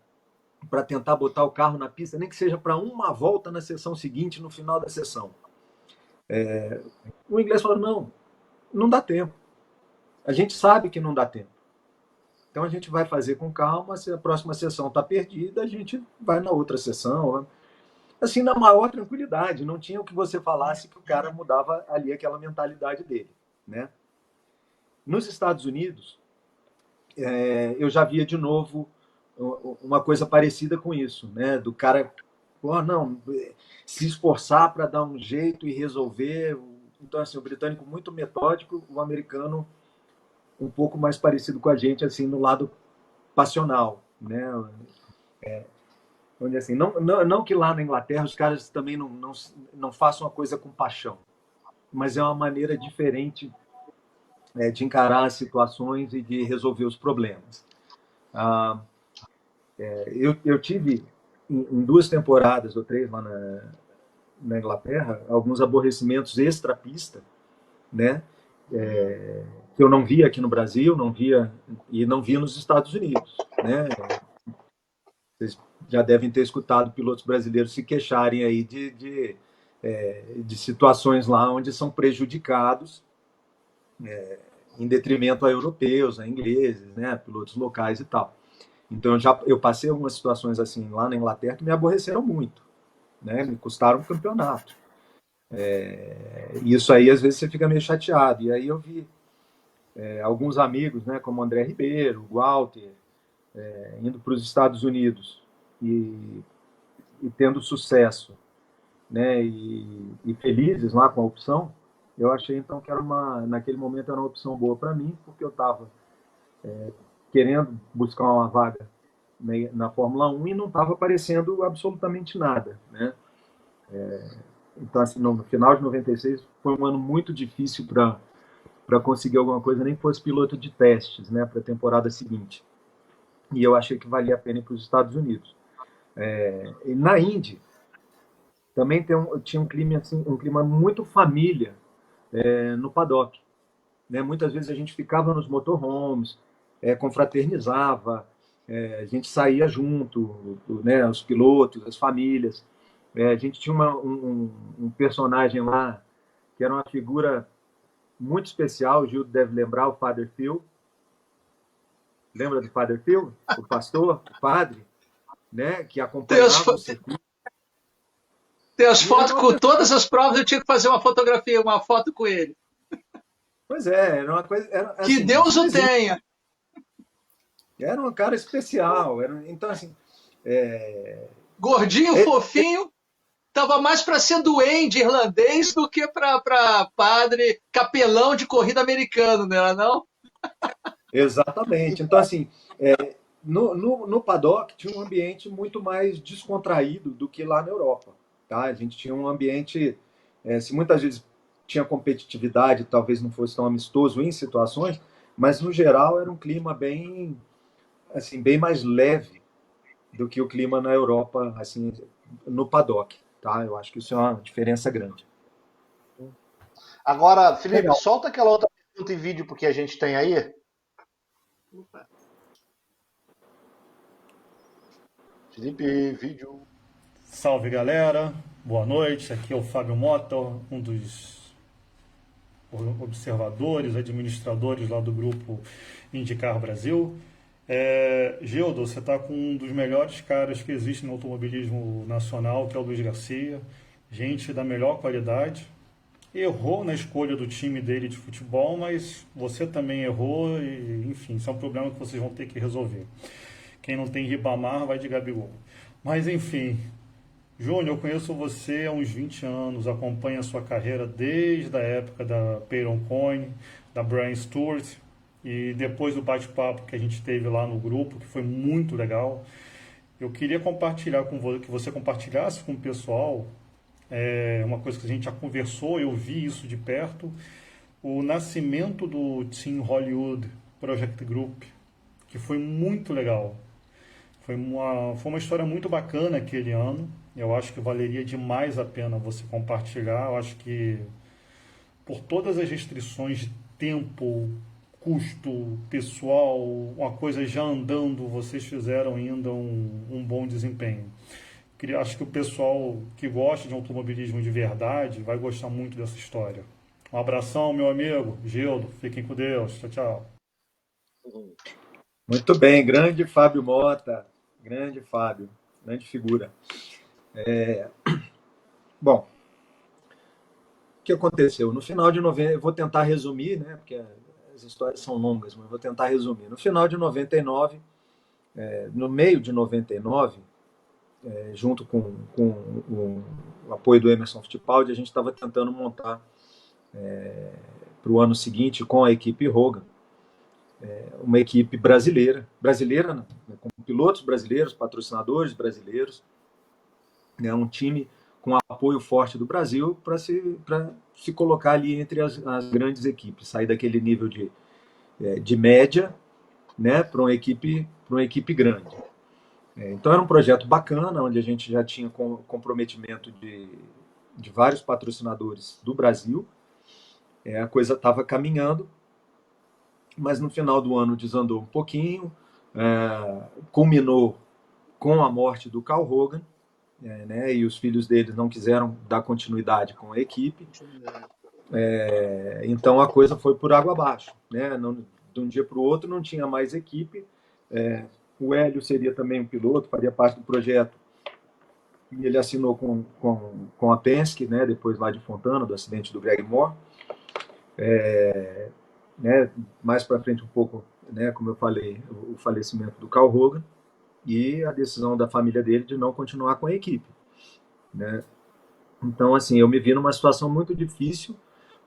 tentar botar o carro na pista, nem que seja para uma volta na sessão seguinte, no final da sessão. O inglês falou, não dá tempo. A gente sabe que não dá tempo. Então a gente vai fazer com calma, se a próxima sessão está perdida, a gente vai na outra sessão. Assim, na maior tranquilidade, não tinha o que você falasse que o cara mudava ali aquela mentalidade dele, né? Nos Estados Unidos, eu já via de novo uma coisa parecida com isso, né? Do cara, se esforçar para dar um jeito e resolver. Então, assim, o britânico muito metódico, o americano um pouco mais parecido com a gente, assim, no lado passional, né? Onde, assim, não que lá na Inglaterra os caras também não façam a coisa com paixão, mas é uma maneira diferente de encarar as situações e de resolver os problemas. Eu tive em 2 temporadas ou 3 lá na Inglaterra alguns aborrecimentos extra-pista, né? Que eu não via aqui no Brasil, não via nos Estados Unidos, né? Vocês já devem ter escutado pilotos brasileiros se queixarem aí de situações lá onde são prejudicados em detrimento a europeus, a ingleses, né? Pilotos locais e tal. Então eu passei algumas situações assim lá na Inglaterra que me aborreceram muito, né? Me custaram um campeonato. E isso aí às vezes você fica meio chateado. E aí eu vi alguns amigos, né, como André Ribeiro, Walter, indo para os Estados Unidos e tendo sucesso né, e felizes lá com a opção, eu achei então que naquele momento era uma opção boa para mim, porque eu estava querendo buscar uma vaga na Fórmula 1 e não estava aparecendo absolutamente nada, né? Então, assim, no final de 96 foi um ano muito difícil para conseguir alguma coisa, nem que fosse piloto de testes, né, para a temporada seguinte. E eu achei que valia a pena ir para os Estados Unidos. E na Indy também tinha um clima, assim, um clima muito família no paddock, né? Muitas vezes a gente ficava nos motorhomes, confraternizava, a gente saía junto, né, os pilotos, as famílias. A gente tinha um personagem lá que era uma figura muito especial, o Gil deve lembrar, o Father Phil. Lembra do Father Phil? O pastor, o padre, né, que acompanhava o circuito. Tem as fotos com todas as provas, eu tinha que fazer uma fotografia, uma foto com ele. Pois é, era uma coisa. Que assim, Deus o tenha! Era um cara especial. Então, assim. Gordinho, fofinho, estava mais para ser duende irlandês do que para padre capelão de corrida americano, não era não? Exatamente. Então, assim, no paddock tinha um ambiente muito mais descontraído do que lá na Europa. Tá? A gente tinha um ambiente, se muitas vezes tinha competitividade, talvez não fosse tão amistoso em situações, mas no geral era um clima bem, assim, bem mais leve do que o clima na Europa, assim, no paddock. Tá? Eu acho que isso é uma diferença grande. Agora, Felipe, Legal. solta aquela outra pergunta em vídeo porque a gente tem aí. Felipe, vídeo. Salve galera, boa noite. Aqui é o Fábio Mota, um dos observadores, administradores lá do grupo Indicar Brasil. Gildo, você está com um dos melhores caras que existe no automobilismo nacional, que é o Luiz Garcia. Gente da melhor qualidade. Errou na escolha do time dele de futebol, mas você também errou e, enfim, isso é um problema que vocês vão ter que resolver. Quem não tem Ribamar vai de Gabigol. Mas, enfim, Júnior, eu conheço você há uns 20 anos, acompanho a sua carreira desde a época da Peyton Coyne, da Brian Stewart, e depois do bate-papo que a gente teve lá no grupo, que foi muito legal. Eu queria compartilhar com você, que você compartilhasse com o pessoal uma coisa que a gente já conversou, eu vi isso de perto, o nascimento do Team Hollywood Project Group, que foi muito legal. Foi uma história muito bacana aquele ano. Eu acho que valeria demais a pena você compartilhar. Eu acho que por todas as restrições de tempo, custo, pessoal, uma coisa já andando, vocês fizeram ainda um bom desempenho. Acho que o pessoal que gosta de automobilismo de verdade vai gostar muito dessa história. Um abração, meu amigo. Gildo, fiquem com Deus. Tchau, tchau. Muito bem, grande Fábio Mota. Grande Fábio, grande figura. Bom, o que aconteceu? No final de 90, eu vou tentar resumir, né, porque as histórias são longas, mas vou tentar resumir. No final de 99, no meio de 99, junto com o apoio do Emerson Fittipaldi, a gente estava tentando montar para o ano seguinte, com a equipe Hogan, uma equipe brasileira, né, com pilotos brasileiros, patrocinadores brasileiros, né, um time com apoio forte do Brasil para se colocar ali entre as grandes equipes, sair daquele nível de média, né, para uma equipe grande. Então era um projeto bacana, onde a gente já tinha comprometimento de vários patrocinadores do Brasil. A coisa estava caminhando, mas no final do ano desandou um pouquinho, culminou com a morte do Carl Hogan, né, e os filhos deles não quiseram dar continuidade com a equipe. Então a coisa foi por água abaixo, né? De um dia para o outro não tinha mais equipe. O Hélio seria também um piloto, faria parte do projeto, e ele assinou com a Penske, né, depois lá de Fontana, do acidente do Greg Moore. Né, mais para frente um pouco, né, como eu falei, o falecimento do Carl Hogan e a decisão da família dele de não continuar com a equipe, né. Então, assim, eu me vi numa situação muito difícil,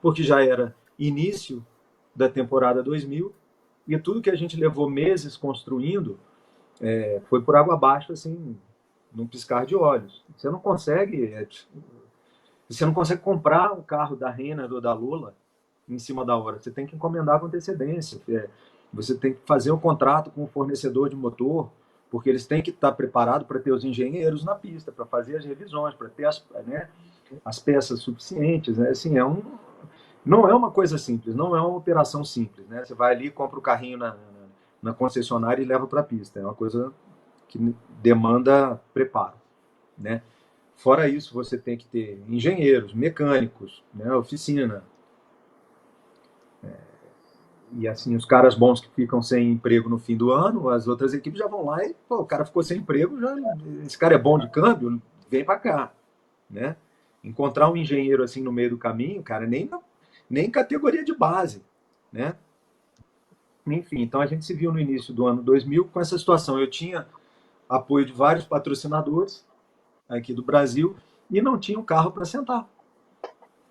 porque já era início da temporada 2000 e tudo que a gente levou meses construindo foi por água abaixo, assim, num piscar de olhos. Você não consegue comprar um carro da Renner ou da Lula em cima da hora. Você tem que encomendar com antecedência. Você tem que fazer um contrato com o fornecedor de motor, porque eles têm que estar preparados para ter os engenheiros na pista, para fazer as revisões, para ter as peças suficientes. Né? Assim, não é uma coisa simples, não é uma operação simples. Né? Você vai ali, compra o carrinho na concessionária e leva para a pista. É uma coisa que demanda preparo. Né? Fora isso, você tem que ter engenheiros, mecânicos, né, oficina. E assim, os caras bons que ficam sem emprego no fim do ano, as outras equipes já vão lá e, pô, o cara ficou sem emprego, esse cara é bom de câmbio, vem para cá. Né? Encontrar um engenheiro assim no meio do caminho, cara, nem categoria de base. Né? Enfim, então a gente se viu no início do ano 2000 com essa situação. Eu tinha apoio de vários patrocinadores aqui do Brasil e não tinha um carro para sentar.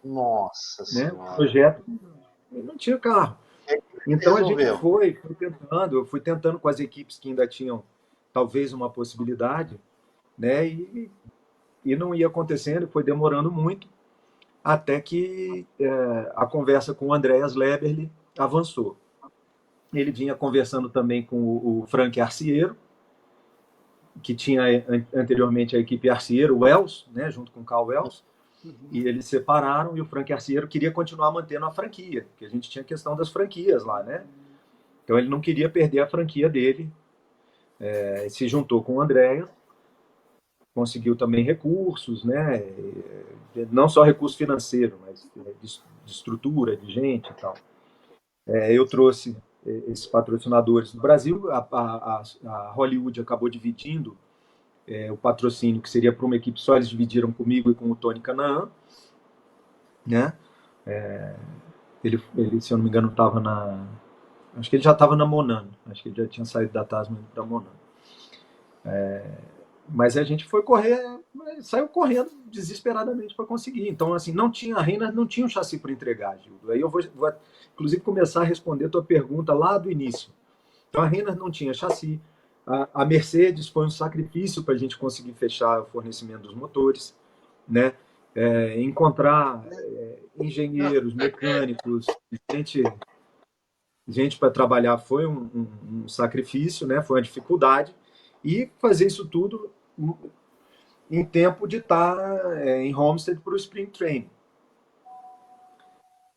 Nossa Né? O Senhora. projeto não tinha carro. Então a gente Resolveu. eu fui tentando com as equipes que ainda tinham talvez uma possibilidade, né? E não ia acontecendo, foi demorando muito, até que a conversa com o Andreas Leberli avançou. Ele vinha conversando também com o Frank Arciero, que tinha anteriormente a equipe Arciero, o Wells, né, junto com o Carl Wells, e eles separaram e o Frank Arciero queria continuar mantendo a franquia, porque a gente tinha a questão das franquias lá, né? Então ele não queria perder a franquia dele, se juntou com o Andréas, conseguiu também recursos, né? Não só recurso financeiro, mas de estrutura, de gente e tal. Eu trouxe esses patrocinadores do Brasil, a Hollywood acabou dividindo o patrocínio, que seria para uma equipe só, eles dividiram comigo e com o Tony Canaan, né? Ele, se eu não me engano, estava acho que ele já estava na Monan, acho que ele já tinha saído da Tasman para Monan. Mas a gente foi correr, saiu correndo desesperadamente para conseguir. Então, assim, a Renner não tinha um chassi para entregar, Gildo. Aí eu vou, inclusive, começar a responder a tua pergunta lá do início. Então, a Renner não tinha chassi. A Mercedes foi um sacrifício para a gente conseguir fechar o fornecimento dos motores, né? Encontrar engenheiros, mecânicos, gente para trabalhar foi um sacrifício, né? Foi uma dificuldade. E fazer isso tudo em tempo de estar em Homestead para o Spring Training.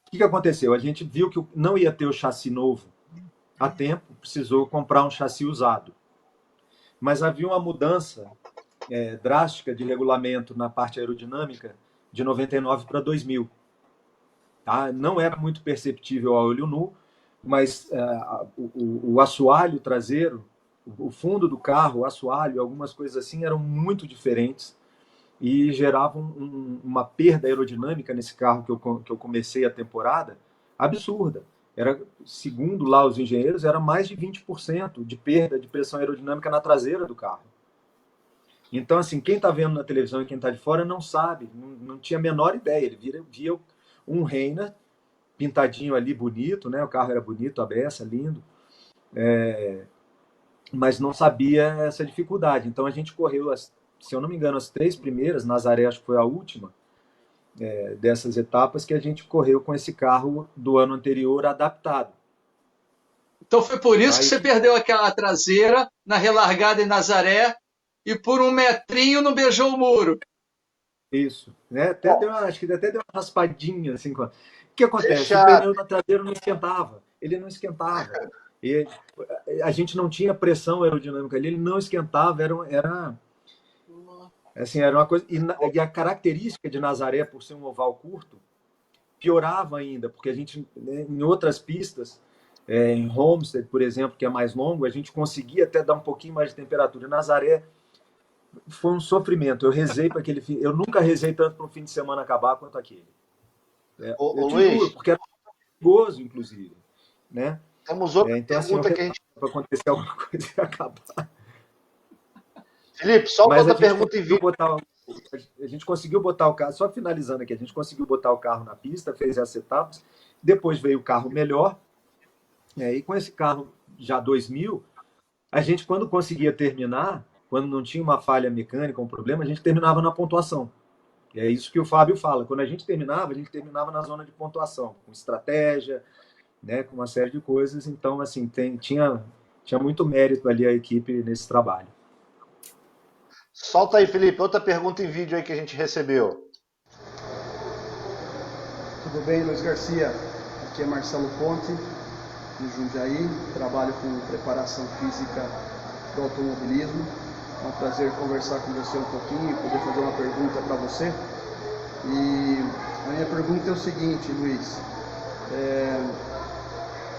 O que aconteceu? A gente viu que não ia ter o chassi novo a tempo, precisou comprar um chassi usado. Mas havia uma mudança drástica de regulamento na parte aerodinâmica de 99 para 2000. Tá? Não era muito perceptível a olho nu, mas o assoalho traseiro, o fundo do carro, o assoalho, algumas coisas assim eram muito diferentes e geravam uma perda aerodinâmica nesse carro que eu comecei a temporada absurda. Segundo lá os engenheiros, era mais de 20% de perda de pressão aerodinâmica na traseira do carro. Então, assim, quem está vendo na televisão e quem está de fora não sabe, não tinha a menor ideia. Ele via um Renner pintadinho ali, bonito, né? O carro era bonito, a beça, lindo. Mas não sabia essa dificuldade. Então a gente correu, se eu não me engano, as 3 primeiras, Nazaré acho que foi a última dessas etapas, que a gente correu com esse carro do ano anterior adaptado. Então foi por isso que você perdeu aquela traseira na relargada em Nazaré e por 1 metrinho não beijou o muro. Isso, né? Acho que até deu uma raspadinha assim. O que acontece? O pneu na traseira não esquentava. Ele não esquentava. E a gente não tinha pressão aerodinâmica ali, ele não esquentava, era uma coisa. E a característica de Nazaré, por ser um oval curto, piorava ainda, porque a gente, em outras pistas, em Homestead, por exemplo, que é mais longo, a gente conseguia até dar um pouquinho mais de temperatura. Nazaré foi um sofrimento. Eu rezei para aquele fim. Eu nunca rezei tanto para um fim de semana acabar quanto aquele. Eu te juro, porque era perigoso, inclusive, né? Temos outra pergunta que a gente... Para acontecer alguma coisa e acabar. Felipe, só outra pergunta em vídeo. Botar a gente conseguiu botar o carro, só finalizando aqui, a gente conseguiu botar o carro na pista, fez as etapas, depois veio o carro melhor, e com esse carro já 2000, a gente, quando conseguia terminar, quando não tinha uma falha mecânica, um problema, a gente terminava na pontuação. E é isso que o Fábio fala. Quando a gente terminava na zona de pontuação, com estratégia, né, com uma série de coisas. Então, assim, tinha muito mérito ali a equipe nesse trabalho. Solta aí, Felipe, outra pergunta em vídeo aí que a gente recebeu. Tudo bem, Luiz Garcia? Aqui é Marcelo Ponte, de Jundiaí. Trabalho com preparação física do automobilismo. É um prazer conversar com você um pouquinho e poder fazer uma pergunta para você. E a minha pergunta é o seguinte, Luiz.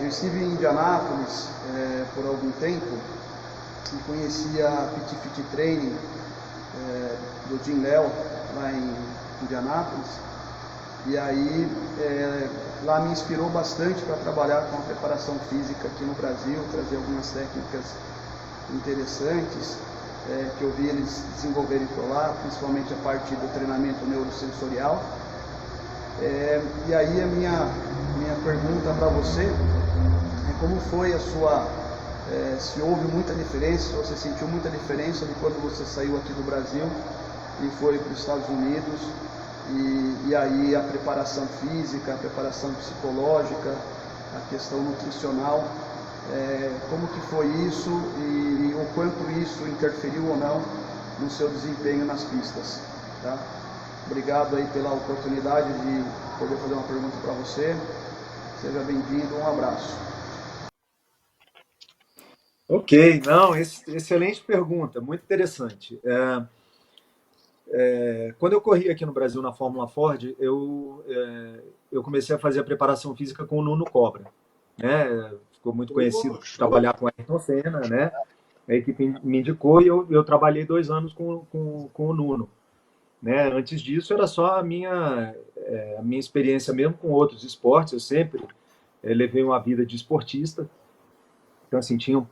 Eu estive em Indianápolis por algum tempo e conheci a Petit Fit Training do Jim Léo, lá em Indianápolis. E aí lá me inspirou bastante para trabalhar com a preparação física aqui no Brasil, trazer algumas técnicas interessantes que eu vi eles desenvolverem por lá, principalmente a parte do treinamento neurosensorial. E aí a minha pergunta para você é como foi a sua, se houve muita diferença, se você sentiu muita diferença de quando você saiu aqui do Brasil e foi para os Estados Unidos, e aí a preparação física, a preparação psicológica, a questão nutricional, como que foi isso e o quanto isso interferiu ou não no seu desempenho nas pistas, tá? Obrigado aí pela oportunidade de poder fazer uma pergunta para você. Seja bem-vindo, um abraço. Ok, não, excelente pergunta, muito interessante. Quando eu corri aqui no Brasil na Fórmula Ford, eu comecei a fazer a preparação física com o Nuno Cobra, né? Ficou muito conhecido por trabalhar com a Ayrton Senna, né? A equipe me indicou e eu trabalhei 2 anos com o Nuno, né? Antes disso era só a minha experiência mesmo com outros esportes. Eu sempre levei uma vida de esportista, então assim sempre,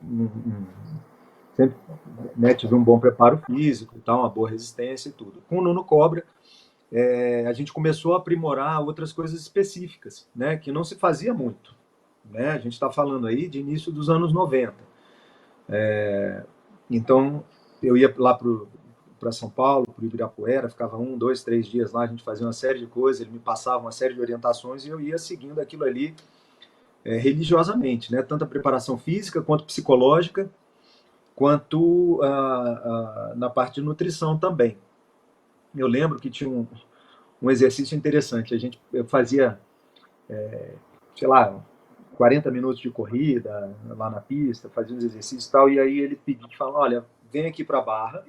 né, tive um bom preparo físico e tal, uma boa resistência e tudo. Com o Nuno Cobra a gente começou a aprimorar outras coisas específicas, né, que não se fazia muito, né? A gente está falando aí de início dos anos 90. Então eu ia lá para São Paulo, para o Ibirapuera, ficava 1, 2, 3 dias lá, a gente fazia uma série de coisas, ele me passava uma série de orientações e eu ia seguindo aquilo ali religiosamente, né? Tanto a preparação física quanto psicológica, quanto na parte de nutrição também. Eu lembro que tinha um exercício interessante. Eu fazia, sei lá, 40 minutos de corrida lá na pista, fazia uns exercícios e tal, e aí ele falou, olha, vem aqui para a barra,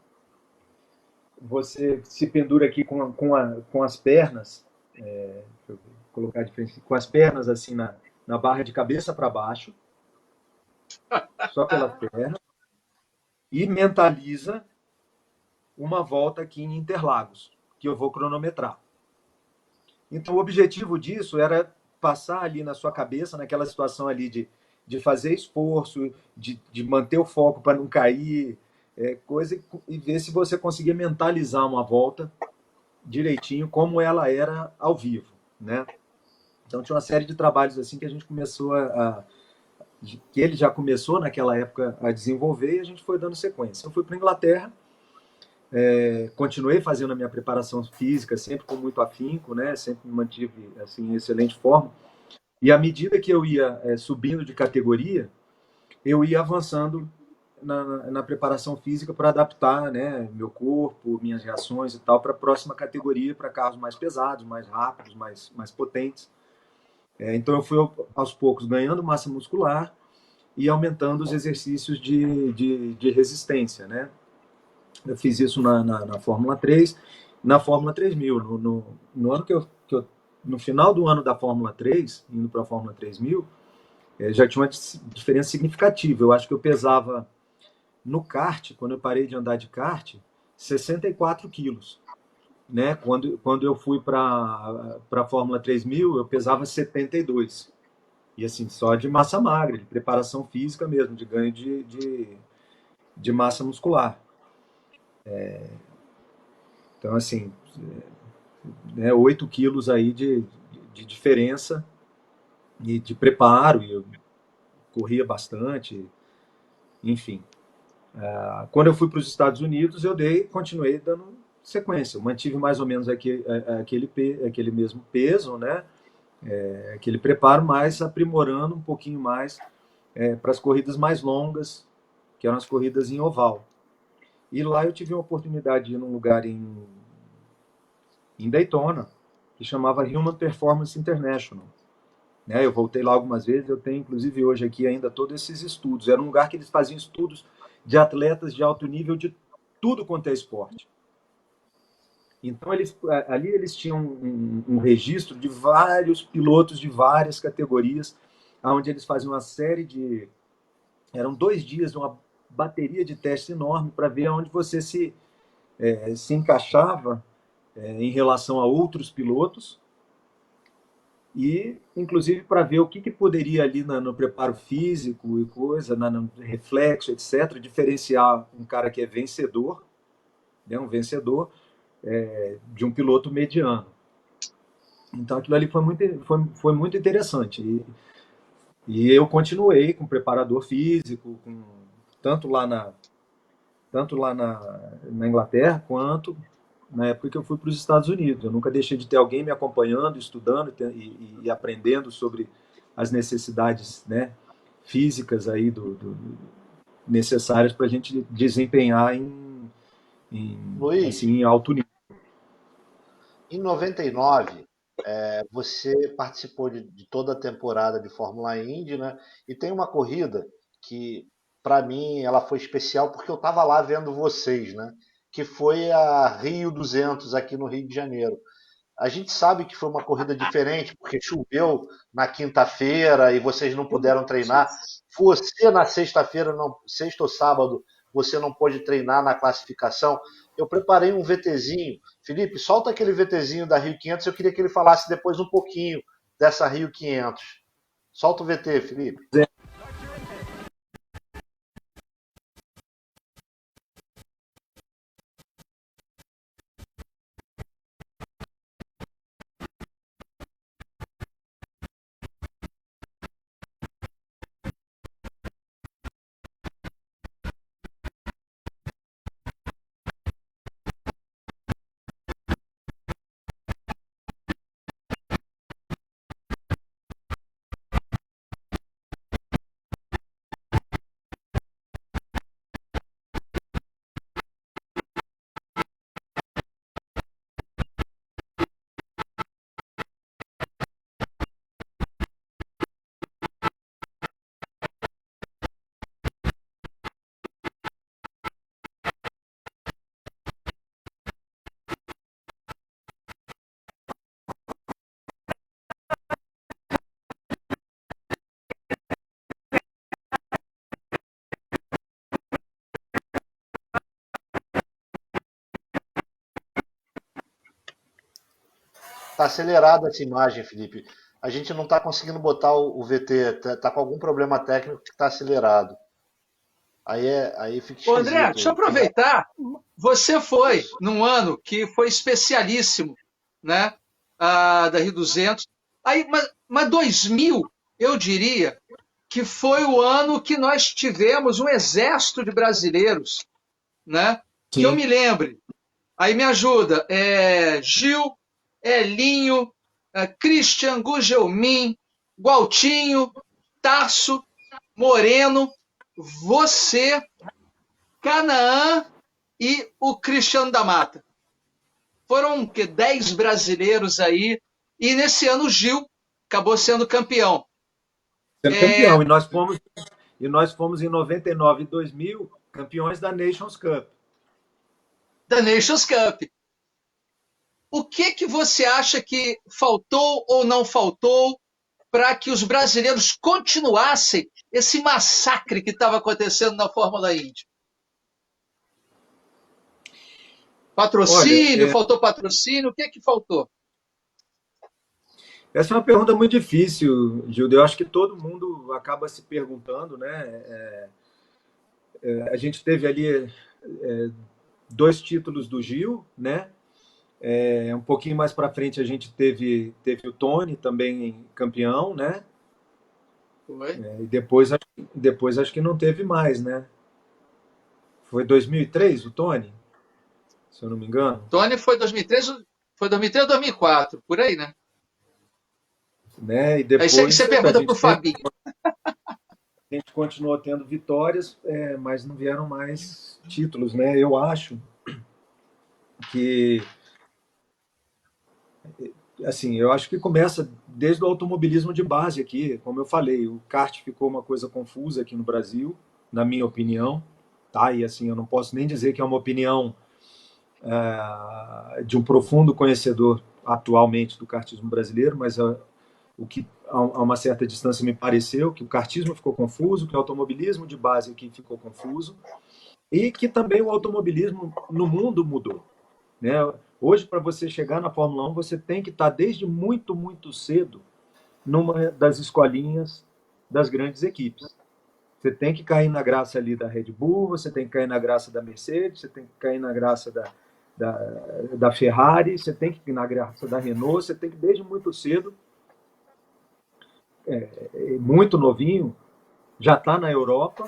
você se pendura aqui com as pernas, deixa eu colocar de frente, com as pernas assim na barra de cabeça para baixo, só pelas pernas, e mentaliza uma volta aqui em Interlagos, que eu vou cronometrar. Então, o objetivo disso era passar ali na sua cabeça, naquela situação ali de fazer esforço, de manter o foco para não cair, e ver se você conseguia mentalizar uma volta direitinho, como ela era ao vivo, né? Então, tinha uma série de trabalhos assim que a gente começou que ele já começou naquela época a desenvolver, e a gente foi dando sequência. Eu fui para a Inglaterra, continuei fazendo a minha preparação física, sempre com muito afinco, né? Sempre me mantive assim, em excelente forma. E à medida que eu ia subindo de categoria, eu ia avançando na preparação física para adaptar, né, meu corpo, minhas reações e tal, para a próxima categoria, para carros mais pesados, mais rápidos, mais potentes. Então eu fui aos poucos ganhando massa muscular e aumentando os exercícios de resistência, né? Eu fiz isso na Fórmula 3, na Fórmula 3000. No ano no final do ano da Fórmula 3, indo para a Fórmula 3000, já tinha uma diferença significativa. Eu acho que eu pesava no kart, quando eu parei de andar de kart, 64 quilos. Né? Quando eu fui para a Fórmula 3000, eu pesava 72. E assim, só de massa magra, de preparação física mesmo, de ganho de massa muscular. Então, assim, 8 quilos aí de diferença e de preparo, e eu corria bastante, enfim. Quando eu fui para os Estados Unidos, eu continuei dando sequência. Eu mantive mais ou menos aquele mesmo peso, né? Aquele preparo, mas aprimorando um pouquinho mais para as corridas mais longas, que eram as corridas em oval. E lá eu tive a oportunidade de ir num lugar em Daytona, que chamava Human Performance International. Né? Eu voltei lá algumas vezes, eu tenho inclusive hoje aqui ainda todos esses estudos. Era um lugar que eles faziam estudos de atletas de alto nível de tudo quanto é esporte. Então, ali eles tinham um registro de vários pilotos de várias categorias, onde eles faziam uma série de... Eram 2 dias de uma bateria de testes enorme para ver onde você se encaixava em relação a outros pilotos e, inclusive, para ver o que poderia ali no preparo físico e coisa, no reflexo, etc., diferenciar um cara que é vencedor, né, um vencedor, de um piloto mediano. Então aquilo ali foi muito interessante. E eu continuei com preparador físico, tanto lá na Inglaterra, quanto na época que eu fui para os Estados Unidos. Eu nunca deixei de ter alguém me acompanhando, estudando e aprendendo sobre as necessidades, né, físicas aí necessárias para a gente desempenhar Luiz, assim, em alto nível. em 99, você participou de toda a temporada de Fórmula Indy, né? E tem uma corrida que, para mim, ela foi especial porque eu estava lá vendo vocês, né? Que foi a Rio 200 aqui no Rio de Janeiro. A gente sabe que foi uma corrida diferente porque choveu na quinta-feira e vocês não puderam treinar. Você na sexta-feira, sexta ou sábado, você não pôde treinar na classificação. Eu preparei um VTzinho. Felipe, solta aquele VTzinho da Rio 500. Eu queria que ele falasse depois um pouquinho dessa Rio 500. Solta o VT, Felipe. Tá acelerada essa imagem, Felipe. A gente não está conseguindo botar o VT. Tá com algum problema técnico que está acelerado. Aí fica Ô, André, esquisito. deixa eu aproveitar. Você foi num ano que foi especialíssimo, né? Da Rio 200. Aí, mas 2000, eu diria que foi o ano que nós tivemos um exército de brasileiros, né? Que eu me lembre. Aí me ajuda. Gil, Elinho, Christian Gugelmin, Gualtinho, Tarso, Moreno, você, Canaã e o Cristiano da Mata. Foram 10 brasileiros aí, e nesse ano o Gil acabou sendo campeão. Campeão, e nós fomos em 99 e 2000 campeões da Nations Cup. Da Nations Cup. O que você acha que faltou ou não faltou para que os brasileiros continuassem esse massacre que estava acontecendo na Fórmula Indy? Patrocínio, faltou patrocínio, o que faltou? Essa é uma pergunta muito difícil, Gildo. Eu acho que todo mundo acaba se perguntando, né? A gente teve ali 2 títulos do Gil, né? Um pouquinho mais para frente a gente teve o Tony também campeão, né? Foi. E depois acho que não teve mais, né? Foi 2003 o Tony, se eu não me engano. Tony foi 2003 ou 2004, por aí, né? E depois Aí você pergunta pro Fabinho. A gente continuou tendo vitórias, mas não vieram mais títulos, né? Eu acho que começa desde o automobilismo de base aqui, como eu falei, o kart ficou uma coisa confusa aqui no Brasil, na minha opinião, tá? E assim, eu não posso nem dizer que é uma opinião de um profundo conhecedor atualmente do kartismo brasileiro, mas o que a uma certa distância me pareceu que o kartismo ficou confuso, que o automobilismo de base aqui ficou confuso e que também o automobilismo no mundo mudou, né? Hoje, para você chegar na Fórmula 1, você tem que estar desde muito, muito cedo numa das escolinhas das grandes equipes. Você tem que cair na graça ali da Red Bull, você tem que cair na graça da Mercedes, você tem que cair na graça da Ferrari, você tem que ir na graça da Renault, você tem que desde muito cedo, muito novinho, já está na Europa.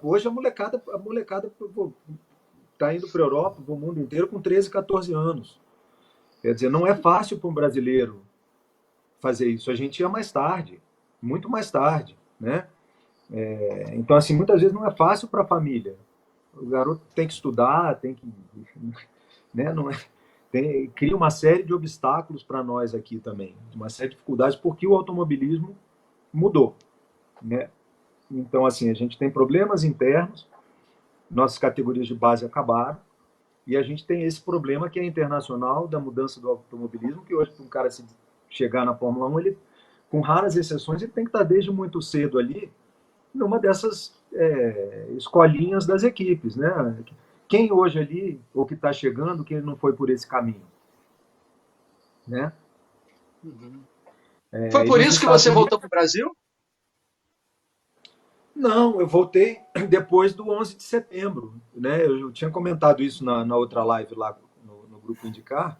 Hoje a molecada está indo para a Europa, para o mundo inteiro, com 13, 14 anos. Quer dizer, não é fácil para um brasileiro fazer isso. A gente ia mais tarde, muito mais tarde, né? Então, assim, muitas vezes não é fácil para a família. O garoto tem que estudar, tem que... Né? Cria uma série de obstáculos para nós aqui também, uma série de dificuldades, porque o automobilismo mudou, né? Então, assim, a gente tem problemas internos, nossas categorias de base acabaram, e a gente tem esse problema que é internacional, da mudança do automobilismo, que hoje, para um cara chegar na Fórmula 1, ele, com raras exceções, ele tem que estar desde muito cedo ali, numa dessas escolinhas das equipes, né? Quem hoje ali, ou que está chegando, que não foi por esse caminho, né? Uhum. Foi por isso que você voltou para o Brasil? Não, eu voltei depois do 11 de setembro, né? Eu tinha comentado isso na outra live lá no Grupo IndyCar.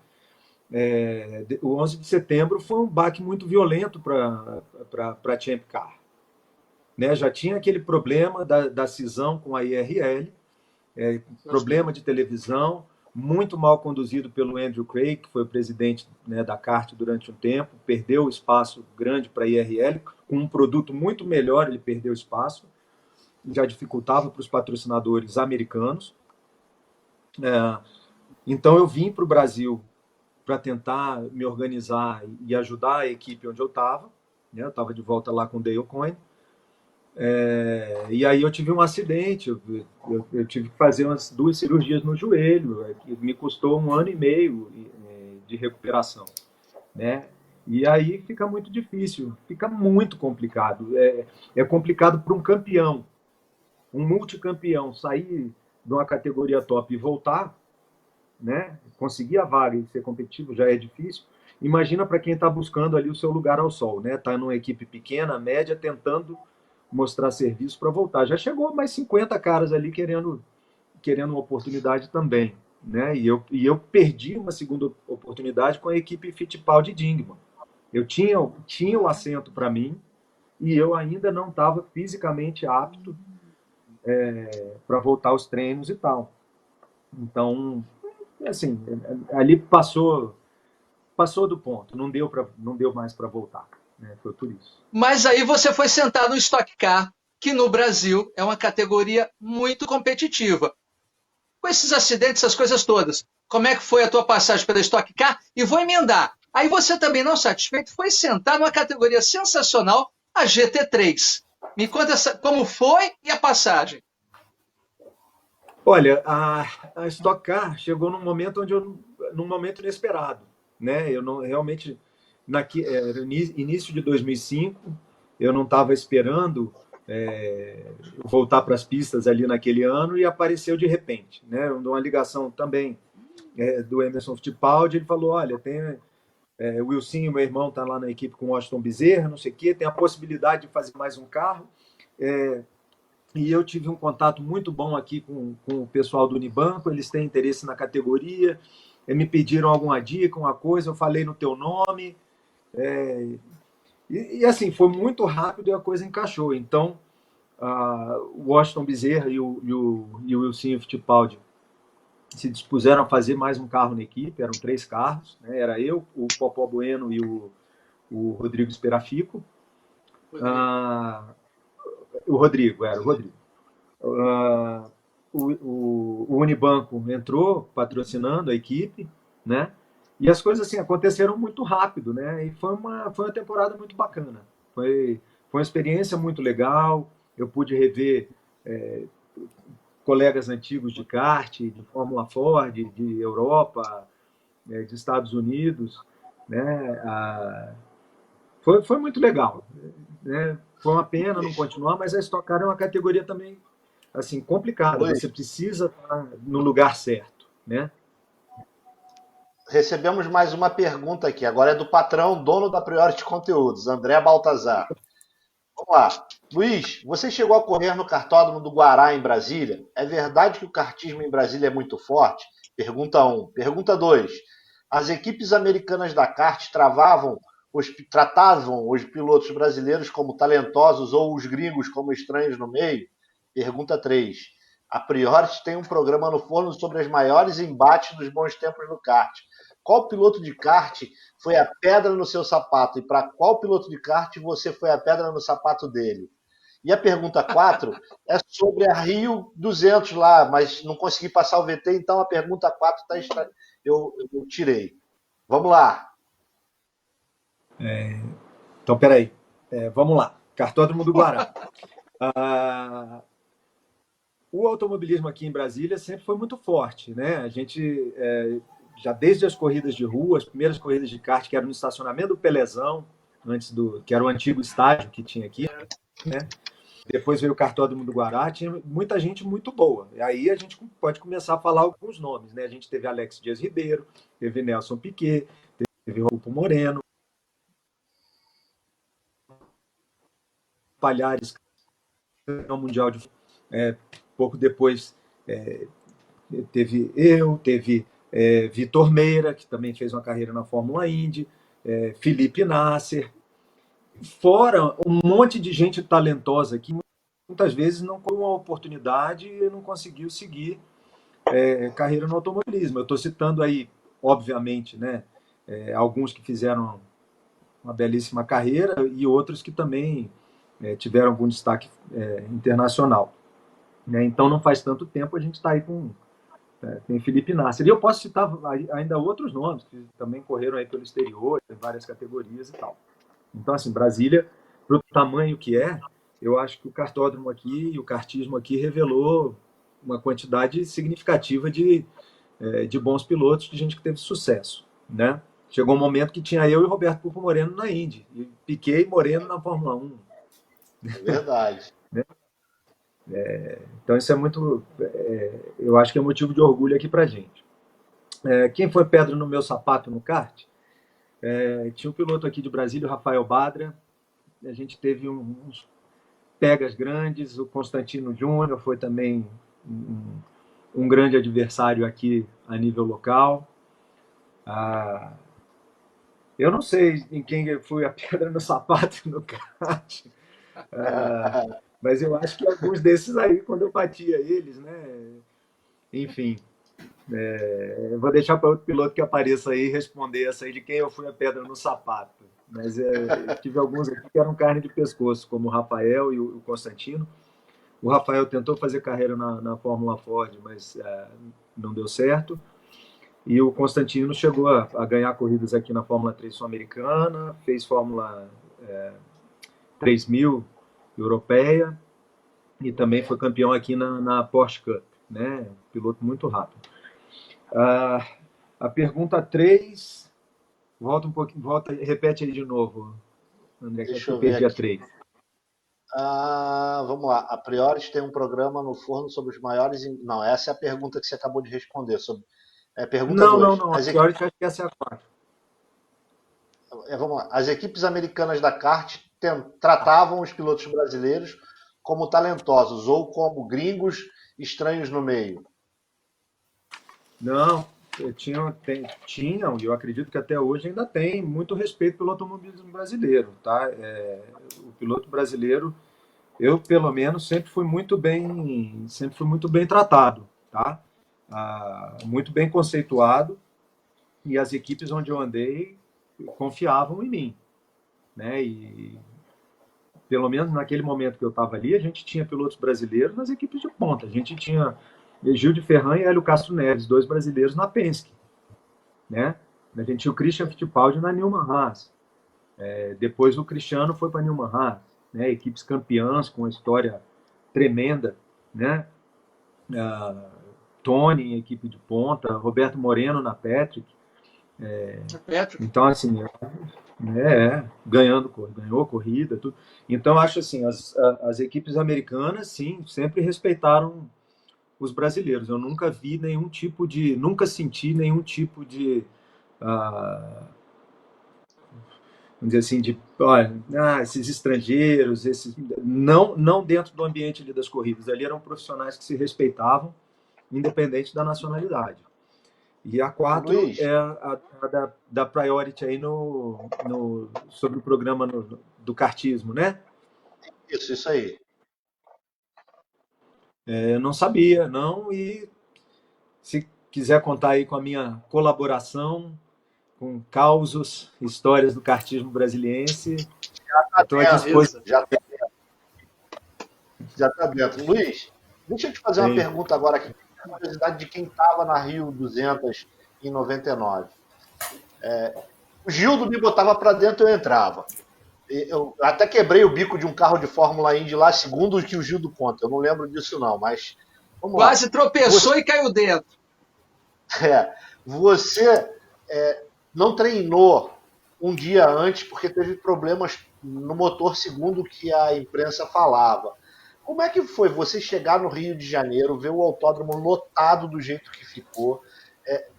O 11 de setembro foi um baque muito violento para a Champ Car, né? Já tinha aquele problema da cisão com a IRL, problema de televisão, muito mal conduzido pelo Andrew Craig, que foi o presidente, né, da kart durante um tempo, perdeu espaço grande para a IRL, com um produto muito melhor ele perdeu espaço, já dificultava para os patrocinadores americanos. Então eu vim para o Brasil para tentar me organizar e ajudar a equipe onde eu estava, né? Eu estava de volta lá com o Dale Coyne. E aí eu tive um acidente, eu tive que fazer umas 2 cirurgias no joelho, que me custou 1 ano e meio de recuperação, né? E aí fica muito difícil, fica muito complicado. É complicado para um campeão, um multicampeão, sair de uma categoria top e voltar, né? Conseguir a vaga e ser competitivo já é difícil. Imagina para quem está buscando ali o seu lugar ao sol, né? Está numa equipe pequena, média, tentando mostrar serviço para voltar. Já chegou mais 50 caras ali querendo uma oportunidade também, né? E eu perdi uma segunda oportunidade com a equipe Fittipaldi Dingman. Eu tinha o assento para mim e eu ainda não estava fisicamente apto para voltar aos treinos e tal. Então, assim, ali passou do ponto, não deu mais para voltar. Foi por isso. Mas aí você foi sentar no Stock Car, que no Brasil é uma categoria muito competitiva. Com esses acidentes, essas coisas todas, como é que foi a tua passagem pela Stock Car? E vou emendar. Aí você também, não satisfeito, foi sentar numa categoria sensacional, a GT3. Me conta como foi e a passagem. Olha, a Stock Car chegou num momento num momento inesperado, né? Eu não realmente início de 2005, eu não estava esperando voltar para as pistas ali naquele ano e apareceu de repente, né? Uma ligação também do Emerson Fittipaldi, ele falou, olha, tem o Wilson, meu irmão, está lá na equipe com o Washington Bezerra, não sei o quê, tem a possibilidade de fazer mais um carro, e eu tive um contato muito bom aqui com o pessoal do Unibanco, eles têm interesse na categoria, me pediram alguma dica, uma coisa, eu falei no teu nome. Assim, foi muito rápido e a coisa encaixou. Então, o Washington Bezerra e o Wilson Fittipaldi se dispuseram a fazer mais um carro na equipe, eram 3 carros, né? Era eu, o Popó Bueno e o Rodrigo Esperafico. O Rodrigo. O Unibanco entrou patrocinando a equipe, né? E as coisas assim aconteceram muito rápido, né? E foi uma temporada muito bacana. Foi uma experiência muito legal. Eu pude rever colegas antigos de kart, de Fórmula Ford, de Europa, de Estados Unidos, né? Foi muito legal, né? Foi uma pena não continuar, mas a Stock Car é uma categoria também assim complicada. Luiz, você precisa estar no lugar certo, né? recebemos mais uma pergunta aqui. Agora é do patrão, dono da Priority Conteúdos, André Baltazar. Vamos lá. Luiz, você chegou a correr no kartódromo do Guará, em Brasília. É verdade que o kartismo em Brasília é muito forte? Pergunta 1. Pergunta 2. As equipes americanas da kart tratavam os pilotos brasileiros como talentosos ou os gringos como estranhos no meio? Pergunta 3. A Priority tem um programa no forno sobre as maiores embates dos bons tempos no kart. Qual piloto de kart foi a pedra no seu sapato? E para qual piloto de kart você foi a pedra no sapato dele? E a pergunta 4 é sobre a Rio 200 lá, mas não consegui passar o VT, então a pergunta 4 eu tirei. Vamos lá. Então, peraí. Vamos lá. Kartódromo do Guará. O automobilismo aqui em Brasília sempre foi muito forte, né? A gente, já desde as corridas de rua, as primeiras corridas de kart, que eram no estacionamento do Pelezão, que era o antigo estádio que tinha aqui, né? Depois veio o Kartódromo do Guará, tinha muita gente muito boa. E aí a gente pode começar a falar alguns nomes, né? A gente teve Alex Dias Ribeiro, teve Nelson Piquet, teve Rodolfo Moreno, Palhares, campeão mundial de pouco depois teve Vitor Meira, que também fez uma carreira na Fórmula Indy, Felipe Nasser, fora um monte de gente talentosa que muitas vezes não teve uma oportunidade e não conseguiu seguir carreira no automobilismo. Eu estou citando aí, obviamente, né, alguns que fizeram uma belíssima carreira e outros que também tiveram algum destaque internacional. Né? Então, não faz tanto tempo a gente está aí com tem Felipe Nasser. E eu posso citar ainda outros nomes que também correram aí pelo exterior, em várias categorias e tal. Então, assim, Brasília, para o tamanho que eu acho que o kartódromo aqui e o kartismo aqui revelou uma quantidade significativa de bons pilotos, de gente que teve sucesso, né? Chegou um momento que tinha eu e Roberto Pulpo Moreno na Indy, e Piquet e Moreno na Fórmula 1. É verdade. Né? Então isso é muito, eu acho que é motivo de orgulho aqui pra gente. Quem foi pedra no meu sapato no kart? Tinha um piloto aqui de Brasília, o Rafael Badra. A gente teve uns pegas grandes. O Constantino Júnior foi também um grande adversário aqui a nível local. Eu não sei em quem foi a pedra no sapato no kart, mas eu acho que alguns desses aí, quando eu batia eles, né? Enfim, eu vou deixar para outro piloto que apareça aí responder essa aí de quem eu fui a pedra no sapato. Mas eu tive alguns aqui que eram carne de pescoço, como o Rafael e o Constantino. O Rafael tentou fazer carreira na Fórmula Ford, mas não deu certo. E o Constantino chegou a ganhar corridas aqui na Fórmula 3 Sul-Americana, fez Fórmula 3000 europeia e também foi campeão aqui na Porsche Cup, né? Piloto muito rápido. A pergunta 3, volta um pouquinho, repete aí de novo, André, que eu perdi a 3. Vamos lá. A Priority tem um programa no forno sobre os maiores... Não, essa é a pergunta que você acabou de responder. Pergunta 2. Não. A Priority acho que essa é a 4. Vamos lá. As equipes americanas da kart tratavam os pilotos brasileiros como talentosos ou como gringos estranhos no meio? Não, tinham, e eu acredito que até hoje ainda tem, muito respeito pelo automobilismo brasileiro. Tá? O piloto brasileiro, eu, pelo menos, sempre fui muito bem tratado, tá? Muito bem conceituado, e as equipes onde eu andei confiavam em mim, né? E pelo menos naquele momento que eu estava ali, a gente tinha pilotos brasileiros nas equipes de ponta. A gente tinha Gil de Ferran e Hélio Castro Neves, 2 brasileiros na Penske, né? A gente tinha o Christian Fittipaldi na Newman Haas. Depois o Cristiano foi para a Newman Haas, né? Equipes campeãs com uma história tremenda, né? Tony em equipe de ponta, Roberto Moreno na Patrick. Então, assim, ganhou corrida, tudo. Então, acho assim, as equipes americanas, sim, sempre respeitaram os brasileiros. Eu nunca vi nunca senti nenhum tipo de, vamos dizer assim, esses estrangeiros, não dentro do ambiente ali das corridas. Ali eram profissionais que se respeitavam, independente da nacionalidade. E a 4 Luiz, é a da Priority aí sobre o programa do kartismo, né? isso aí. Eu não sabia, não, e se quiser contar aí com a minha colaboração, com causos, histórias do kartismo brasiliense, estou à disposição. Já está dentro. Luiz, deixa eu te fazer uma pergunta agora aqui. A curiosidade de quem estava na Rio 200 em 99. O Gildo me botava para dentro, eu entrava. Eu até quebrei o bico de um carro de Fórmula Indy lá, segundo o que o Gildo conta. Eu não lembro disso não, mas vamos lá. Quase tropeçou e caiu dentro. Você não treinou um dia antes porque teve problemas no motor, segundo o que a imprensa falava. Como é que foi você chegar no Rio de Janeiro, ver o autódromo lotado do jeito que ficou?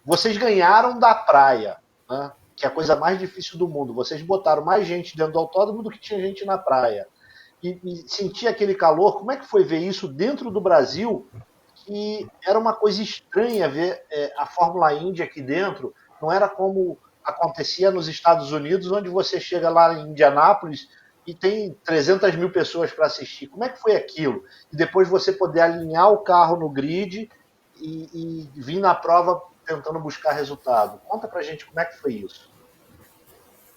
Vocês ganharam da praia, né? Que é a coisa mais difícil do mundo. Vocês botaram mais gente dentro do autódromo do que tinha gente na praia. E sentir aquele calor, como é que foi ver isso dentro do Brasil? Que era uma coisa estranha ver a Fórmula Indy aqui dentro. Não era como acontecia nos Estados Unidos, onde você chega lá em Indianápolis e tem 300 mil pessoas para assistir. Como é que foi aquilo? E depois você poder alinhar o carro no grid e vir na prova tentando buscar resultado. Conta pra gente como é que foi isso.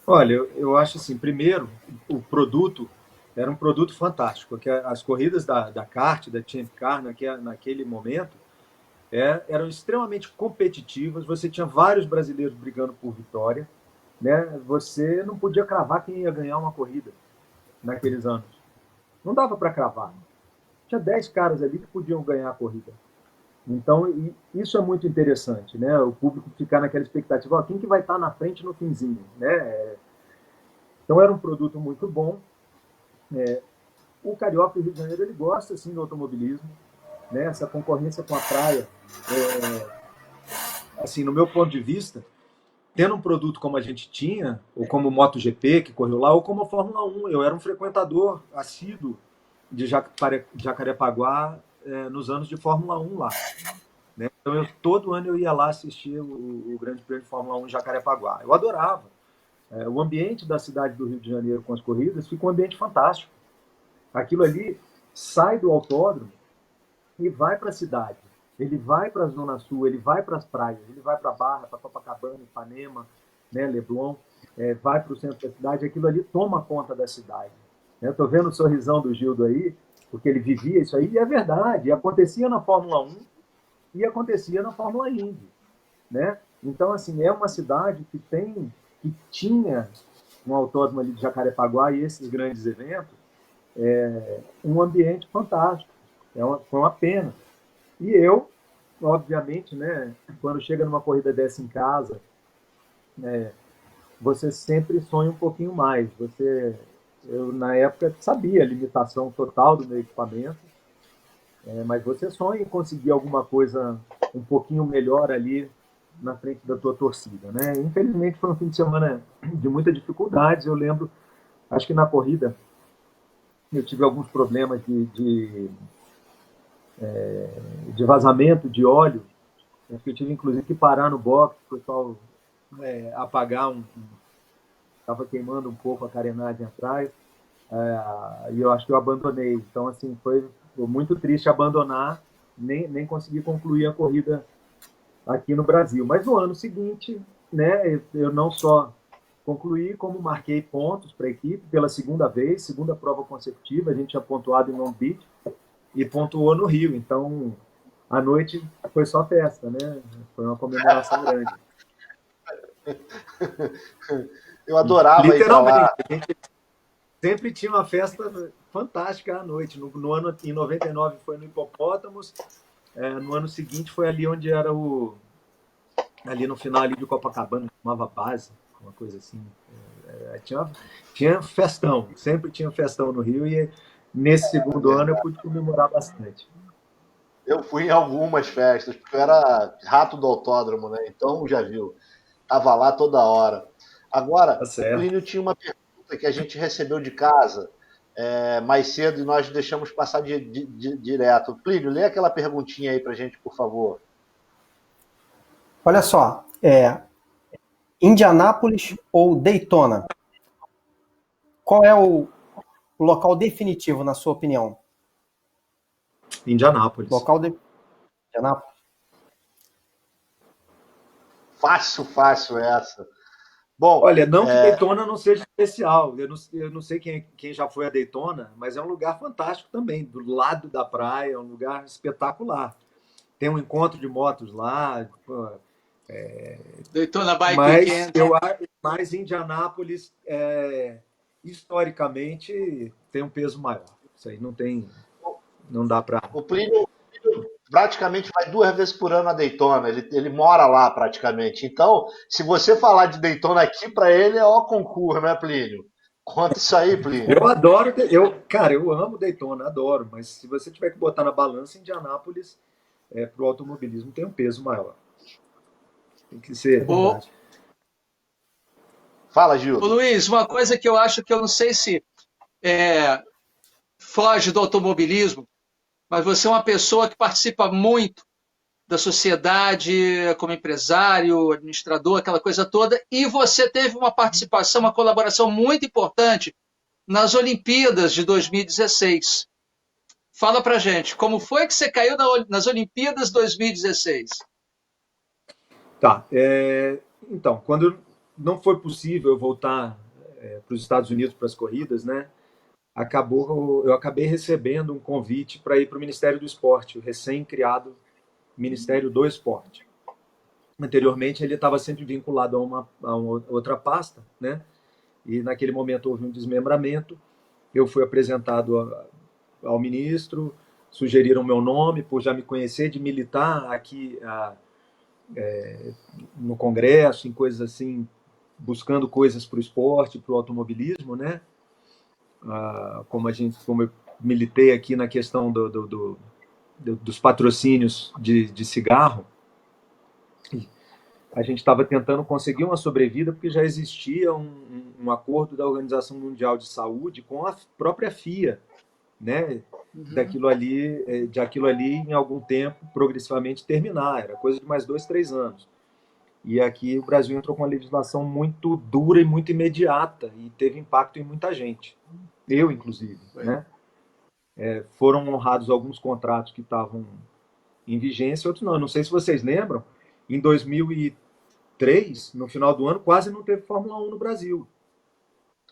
Olha, eu acho assim, primeiro, o produto era um produto fantástico, porque as corridas da kart, da Champ Car, naquele momento, eram extremamente competitivas, você tinha vários brasileiros brigando por vitória, né? Você não podia cravar quem ia ganhar uma corrida naqueles anos. Não dava para cravar. Tinha 10 caras ali que podiam ganhar a corrida. Então, isso é muito interessante, né? O público ficar naquela expectativa, quem que vai estar na frente no finzinho, né? Então, era um produto muito bom. O carioca do Rio de Janeiro, ele gosta, assim, do automobilismo, né? Essa concorrência com a praia, assim, no meu ponto de vista, tendo um produto como a gente tinha, ou como o MotoGP, que correu lá, ou como a Fórmula 1, eu era um frequentador assíduo de Jacarepaguá, nos anos de Fórmula 1 lá. Né? Então, todo ano eu ia lá assistir o Grande Prêmio de Fórmula 1 em Jacarepaguá. Eu adorava. O ambiente da cidade do Rio de Janeiro com as corridas fica um ambiente fantástico. Aquilo ali sai do autódromo e vai para a cidade. Ele vai para a Zona Sul, ele vai para as praias, ele vai para Barra, para Copacabana, Ipanema, né, Leblon, vai para o centro da cidade. Aquilo ali toma conta da cidade. Estou vendo o sorrisão do Gildo aí, porque ele vivia isso aí, e é verdade, acontecia na Fórmula 1 e acontecia na Fórmula Indy, né? Então, assim, é uma cidade que tinha um autódromo ali de Jacarepaguá e esses grandes eventos, um ambiente fantástico, foi uma pena. E eu, obviamente, né, quando chega numa corrida dessa em casa, você sempre sonha um pouquinho mais, eu, na época, sabia a limitação total do meu equipamento, mas você sonha em conseguir alguma coisa um pouquinho melhor ali na frente da tua torcida, né? Infelizmente, foi um fim de semana de muitas dificuldades. Eu lembro, acho que na corrida, eu tive alguns problemas de vazamento de óleo Acho que eu tive, inclusive, que parar no box, o pessoal apagar estava queimando um pouco a carenagem atrás, e eu acho que eu abandonei. Então, assim, foi muito triste abandonar, nem consegui concluir a corrida aqui no Brasil. Mas no ano seguinte, né, eu não só concluí, como marquei pontos para a equipe pela segunda vez, segunda prova consecutiva. A gente tinha pontuado em Long Beach e pontuou no Rio. Então, a noite foi só festa, né? Foi uma comemoração grande. Eu adorava ir para lá. A gente sempre tinha uma festa fantástica à noite. No ano, em 99 foi no Hipopótamos. No ano seguinte foi ali onde era ali no final ali de Copacabana, chamava Base, uma coisa assim. Tinha festão, sempre tinha festão no Rio, e nesse segundo ano eu pude comemorar bastante. Eu fui em algumas festas, porque eu era rato do autódromo, né? Então já viu, tava lá toda hora. Agora, Tá, Plínio, tinha uma pergunta que a gente recebeu de casa mais cedo e nós deixamos passar direto. Plínio, lê aquela perguntinha aí pra gente, por favor. Olha só, Indianápolis ou Daytona? Qual é o local definitivo, na sua opinião? Indianápolis. Indianápolis. Fácil essa. Bom, olha, não que Daytona não seja especial. Eu não sei quem já foi a Daytona, mas é um lugar fantástico também, do lado da praia, é um lugar espetacular. Tem um encontro de motos lá. Daytona Bike Weekend. Mas Indianápolis, historicamente, tem um peso maior. Isso aí não dá para... O Plínio praticamente vai 2 vezes por ano a Daytona, ele mora lá praticamente. Então, se você falar de Daytona aqui, para ele é ó concurso, né, Plínio? Conta isso aí, Plínio. Eu adoro, cara, eu amo Daytona, adoro, mas se você tiver que botar na balança, Indianápolis, para o automobilismo, tem um peso maior. Tem que ser. Fala, Gil. Ô, Luiz, uma coisa que eu acho que eu não sei se foge do automobilismo, mas você é uma pessoa que participa muito da sociedade como empresário, administrador, aquela coisa toda, e você teve uma participação, uma colaboração muito importante nas Olimpíadas de 2016. Fala pra gente, como foi que você caiu nas Olimpíadas 2016? Tá, então, quando não foi possível eu voltar para os Estados Unidos para as corridas, né? Eu acabei recebendo um convite para ir para o Ministério do Esporte, o recém-criado Ministério do Esporte. Anteriormente, ele estava sempre vinculado a uma outra pasta, né? E naquele momento houve um desmembramento. Eu fui apresentado ao ministro, sugeriram meu nome, por já me conhecer de militar aqui no Congresso, em coisas assim, buscando coisas para o esporte, para o automobilismo, né? Como eu militei aqui na questão dos patrocínios de cigarro, a gente estava tentando conseguir uma sobrevida porque já existia um acordo da Organização Mundial de Saúde com a própria FIA, né? De aquilo ali em algum tempo progressivamente terminar, era coisa de mais 2, 3 anos. E aqui o Brasil entrou com uma legislação muito dura e muito imediata e teve impacto em muita gente. Eu, inclusive, né? Foram honrados alguns contratos que estavam em vigência, outros não. Não sei se vocês lembram, em 2003, no final do ano, quase não teve Fórmula 1 no Brasil.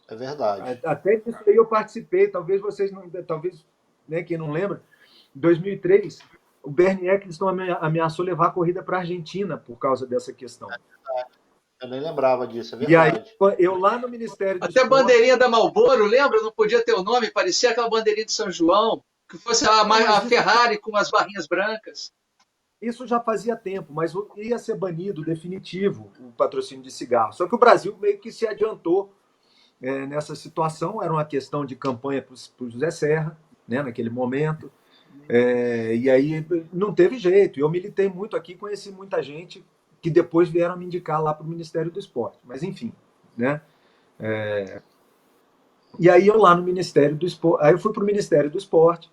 É verdade. Até disso aí eu participei, talvez vocês não... Talvez, né, quem não lembra, em 2003, o Bernie Eccleston ameaçou levar a corrida para a Argentina por causa dessa questão. Eu nem lembrava disso, é verdade. E aí, eu lá no Ministério do Até a bandeirinha da Marlboro, lembra? Não podia ter o nome, parecia aquela bandeirinha de São João, que fosse a Ferrari com as barrinhas brancas. Isso já fazia tempo, mas ia ser banido definitivo o patrocínio de cigarro. Só que o Brasil meio que se adiantou nessa situação, era uma questão de campanha para o José Serra, né, naquele momento, e aí não teve jeito. Eu militei muito aqui, conheci muita gente que depois vieram me indicar lá para o Ministério do Esporte. Mas, enfim, né? E aí eu lá no Ministério do Esporte... Aí eu fui para o Ministério do Esporte,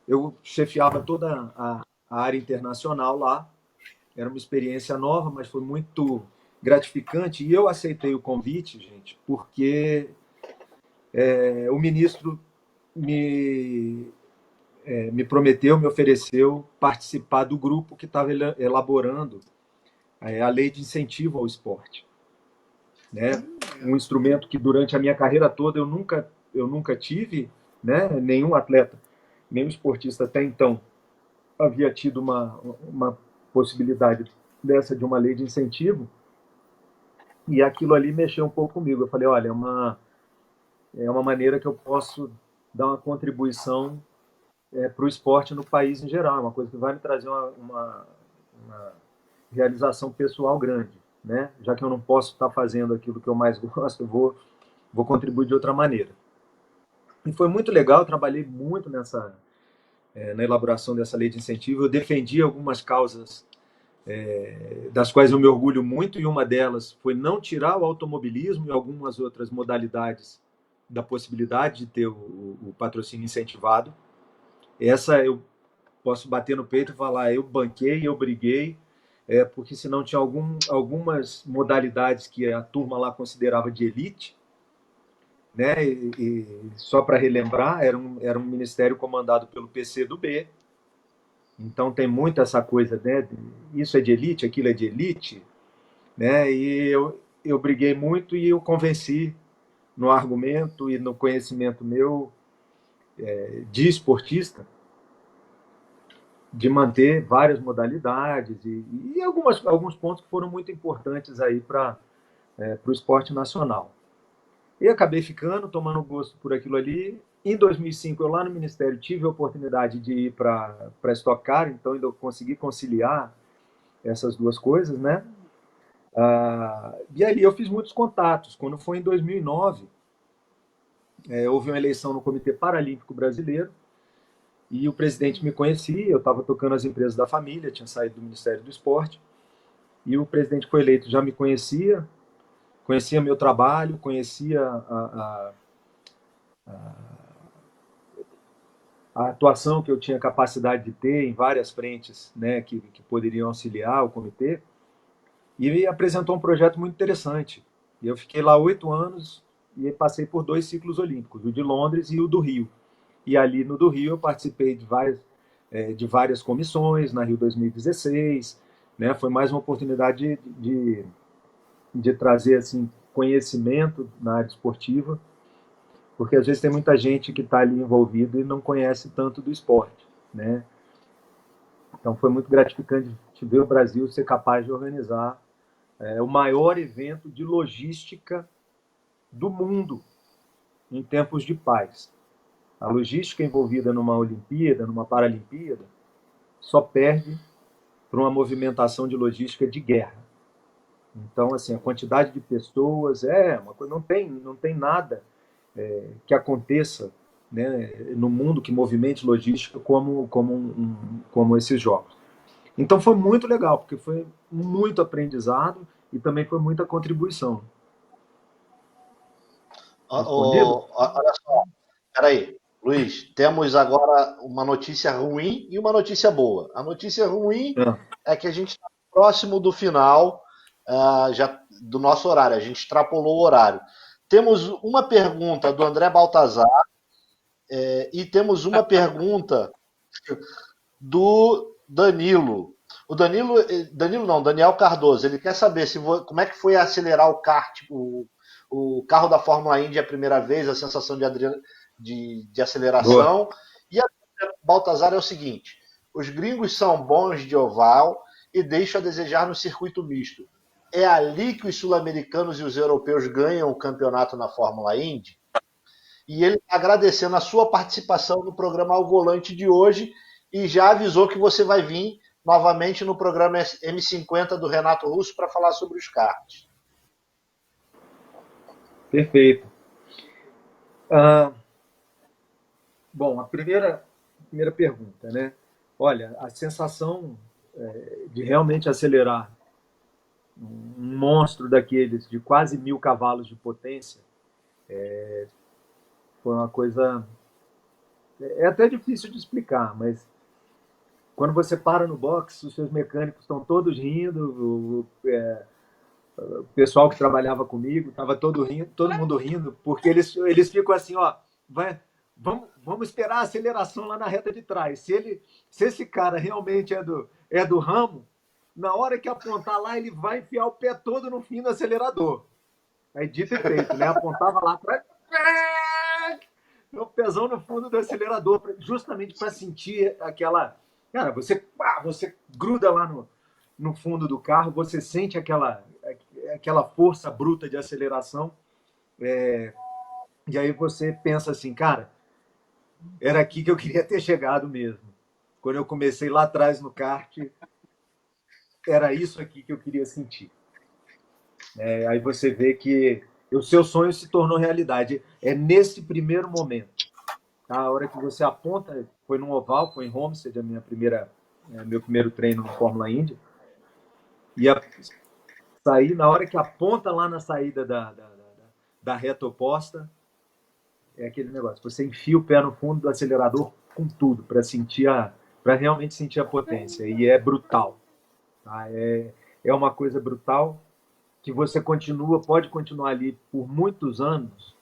eu chefiava toda a área internacional lá, era uma experiência nova, mas foi muito gratificante. E eu aceitei o convite, gente, porque o ministro me prometeu, me ofereceu participar do grupo que estava elaborando a lei de incentivo ao esporte, né? Um instrumento que durante a minha carreira toda eu nunca tive, né? Nenhum atleta, nenhum esportista até então havia tido uma possibilidade dessa de uma lei de incentivo, e aquilo ali mexeu um pouco comigo. Eu falei, olha, é uma maneira que eu posso dar uma contribuição para o esporte no país em geral, é uma coisa que vai me trazer uma realização pessoal grande, né? Já que eu não posso estar fazendo aquilo que eu mais gosto, eu vou contribuir de outra maneira. E foi muito legal, eu trabalhei muito na elaboração dessa lei de incentivo, eu defendi algumas causas das quais eu me orgulho muito, e uma delas foi não tirar o automobilismo e algumas outras modalidades da possibilidade de ter o patrocínio incentivado. Essa eu posso bater no peito e falar, eu banquei, eu briguei, porque senão tinha algumas modalidades que a turma lá considerava de elite, né? E só para relembrar, era um ministério comandado pelo PCdoB, então tem muito essa coisa, né? Isso é de elite, aquilo é de elite, né? E eu briguei muito e eu convenci no argumento e no conhecimento meu de esportista de manter várias modalidades e alguns pontos que foram muito importantes aí para o esporte nacional. E acabei ficando, tomando gosto por aquilo ali. Em 2005, eu lá no Ministério tive a oportunidade de ir para Stock Car, então ainda consegui conciliar essas duas coisas, né? E ali eu fiz muitos contatos. Quando foi em 2009, houve uma eleição no Comitê Paralímpico Brasileiro, e o presidente me conhecia, eu estava tocando as empresas da família, tinha saído do Ministério do Esporte, e o presidente que foi eleito já me conhecia meu trabalho, conhecia a atuação que eu tinha capacidade de ter em várias frentes, né, que poderiam auxiliar o comitê, e me apresentou um projeto muito interessante. E eu fiquei lá 8 anos e passei por 2 ciclos olímpicos, o de Londres e o do Rio. E ali no do Rio eu participei de várias comissões, na Rio 2016, né? Foi mais uma oportunidade de trazer assim, conhecimento na área esportiva, porque às vezes tem muita gente que está ali envolvido e não conhece tanto do esporte, né? Então foi muito gratificante de ver o Brasil ser capaz de organizar o maior evento de logística do mundo em tempos de paz. A logística envolvida numa Olimpíada, numa Paralimpíada, só perde para uma movimentação de logística de guerra. Então, assim, a quantidade de pessoas uma coisa, não tem nada que aconteça, né, no mundo que movimente logística como esses jogos. Então foi muito legal, porque foi muito aprendizado e também foi muita contribuição. Olha só, peraí, Luiz, temos agora uma notícia ruim e uma notícia boa. A notícia ruim é que a gente está próximo do final já do nosso horário, a gente extrapolou o horário. Temos uma pergunta do André Baltazar e temos uma pergunta do Danilo. O Daniel Cardoso, ele quer saber como é que foi acelerar o kart, o carro da Fórmula Indy a primeira vez, a sensação de aceleração. Boa. E a Baltazar é o seguinte: os gringos são bons de oval e deixam a desejar no circuito misto. É ali que os sul-americanos e os europeus ganham o campeonato na Fórmula Indy? E ele está agradecendo a sua participação no programa Ao Volante de hoje e já avisou que você vai vir novamente no programa M50 do Renato Russo para falar sobre os karts. Perfeito. Bom, a primeira pergunta, né? Olha, a sensação de realmente acelerar um monstro daqueles de quase 1000 cavalos de potência foi uma coisa... É até difícil de explicar, mas Quando você para no box, os seus mecânicos estão todos rindo, o pessoal que trabalhava comigo estava todo mundo rindo, porque eles ficam assim, ó, vamos esperar a aceleração lá na reta de trás. Se esse cara realmente é do ramo, na hora que apontar lá, ele vai enfiar o pé todo no fim do acelerador. Aí dito e feito, né? Apontava lá atrás, o pezão no fundo do acelerador, justamente para sentir aquela... Cara, você gruda lá no fundo do carro, você sente aquela força bruta de aceleração, e aí você pensa assim, cara, era aqui que eu queria ter chegado mesmo. Quando eu comecei lá atrás no kart, era isso aqui que eu queria sentir. Aí você vê que o seu sonho se tornou realidade. É nesse primeiro momento. Tá? A hora que você aponta, foi no oval, foi em Homestead, meu primeiro treino no Fórmula Indy. E sair, na hora que aponta lá na saída da reta oposta, é aquele negócio. Você enfia o pé no fundo do acelerador com tudo, para realmente sentir a potência. E é brutal. Tá? É uma coisa brutal que você pode continuar ali por muitos anos,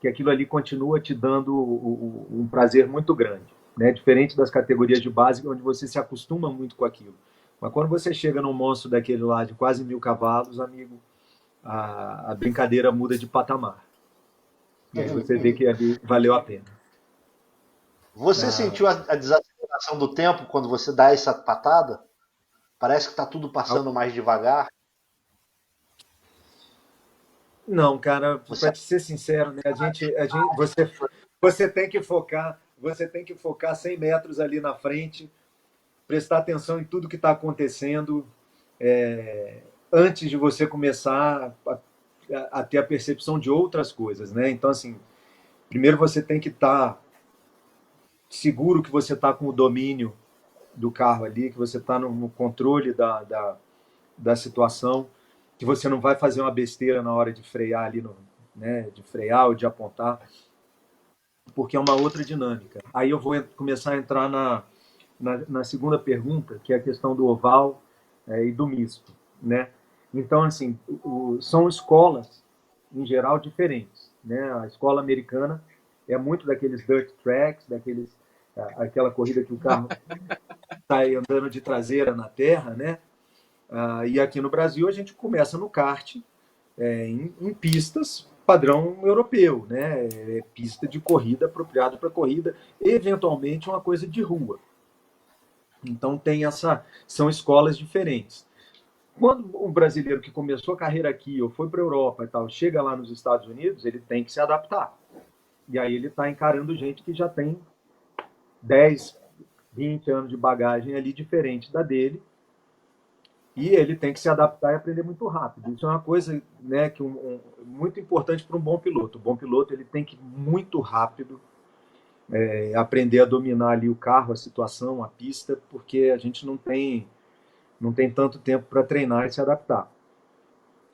que aquilo ali continua te dando um prazer muito grande, né? Diferente das categorias de base, onde você se acostuma muito com aquilo. Mas quando você chega num monstro daquele lá de quase 1000 cavalos, amigo, a brincadeira muda de patamar. E aí você vê que ali valeu a pena. Você sentiu a desaceleração do tempo quando você dá essa patada? Parece que está tudo passando mais devagar. Não, cara, para te ser sincero, né? Você tem que focar 100 metros ali na frente, prestar atenção em tudo que está acontecendo, antes de você começar a ter a percepção de outras coisas, né? Então, assim, primeiro você tem que estar seguro que você está com o domínio do carro ali, que você está no controle da situação, que você não vai fazer uma besteira na hora de frear ali, né, de frear ou de apontar, porque é uma outra dinâmica. Aí eu vou começar a entrar na segunda pergunta, que é a questão do oval e do misto, né? Então, assim, são escolas, em geral, diferentes, né? A escola americana é muito daqueles dirt tracks, aquela corrida que o carro sai andando de traseira na terra, né? E aqui no Brasil a gente começa no kart em pistas padrão europeu, né? Pista de corrida apropriada para corrida, eventualmente uma coisa de rua. Então são escolas diferentes. Quando um brasileiro que começou a carreira aqui ou foi para a Europa e tal, chega lá nos Estados Unidos, ele tem que se adaptar. E aí ele está encarando gente que já tem 10, 20 anos de bagagem ali diferente da dele, e ele tem que se adaptar e aprender muito rápido. Isso é uma coisa, né, muito importante para um bom piloto. O bom piloto ele tem que muito rápido aprender a dominar ali o carro, a situação, a pista, porque a gente não tem tanto tempo para treinar e se adaptar.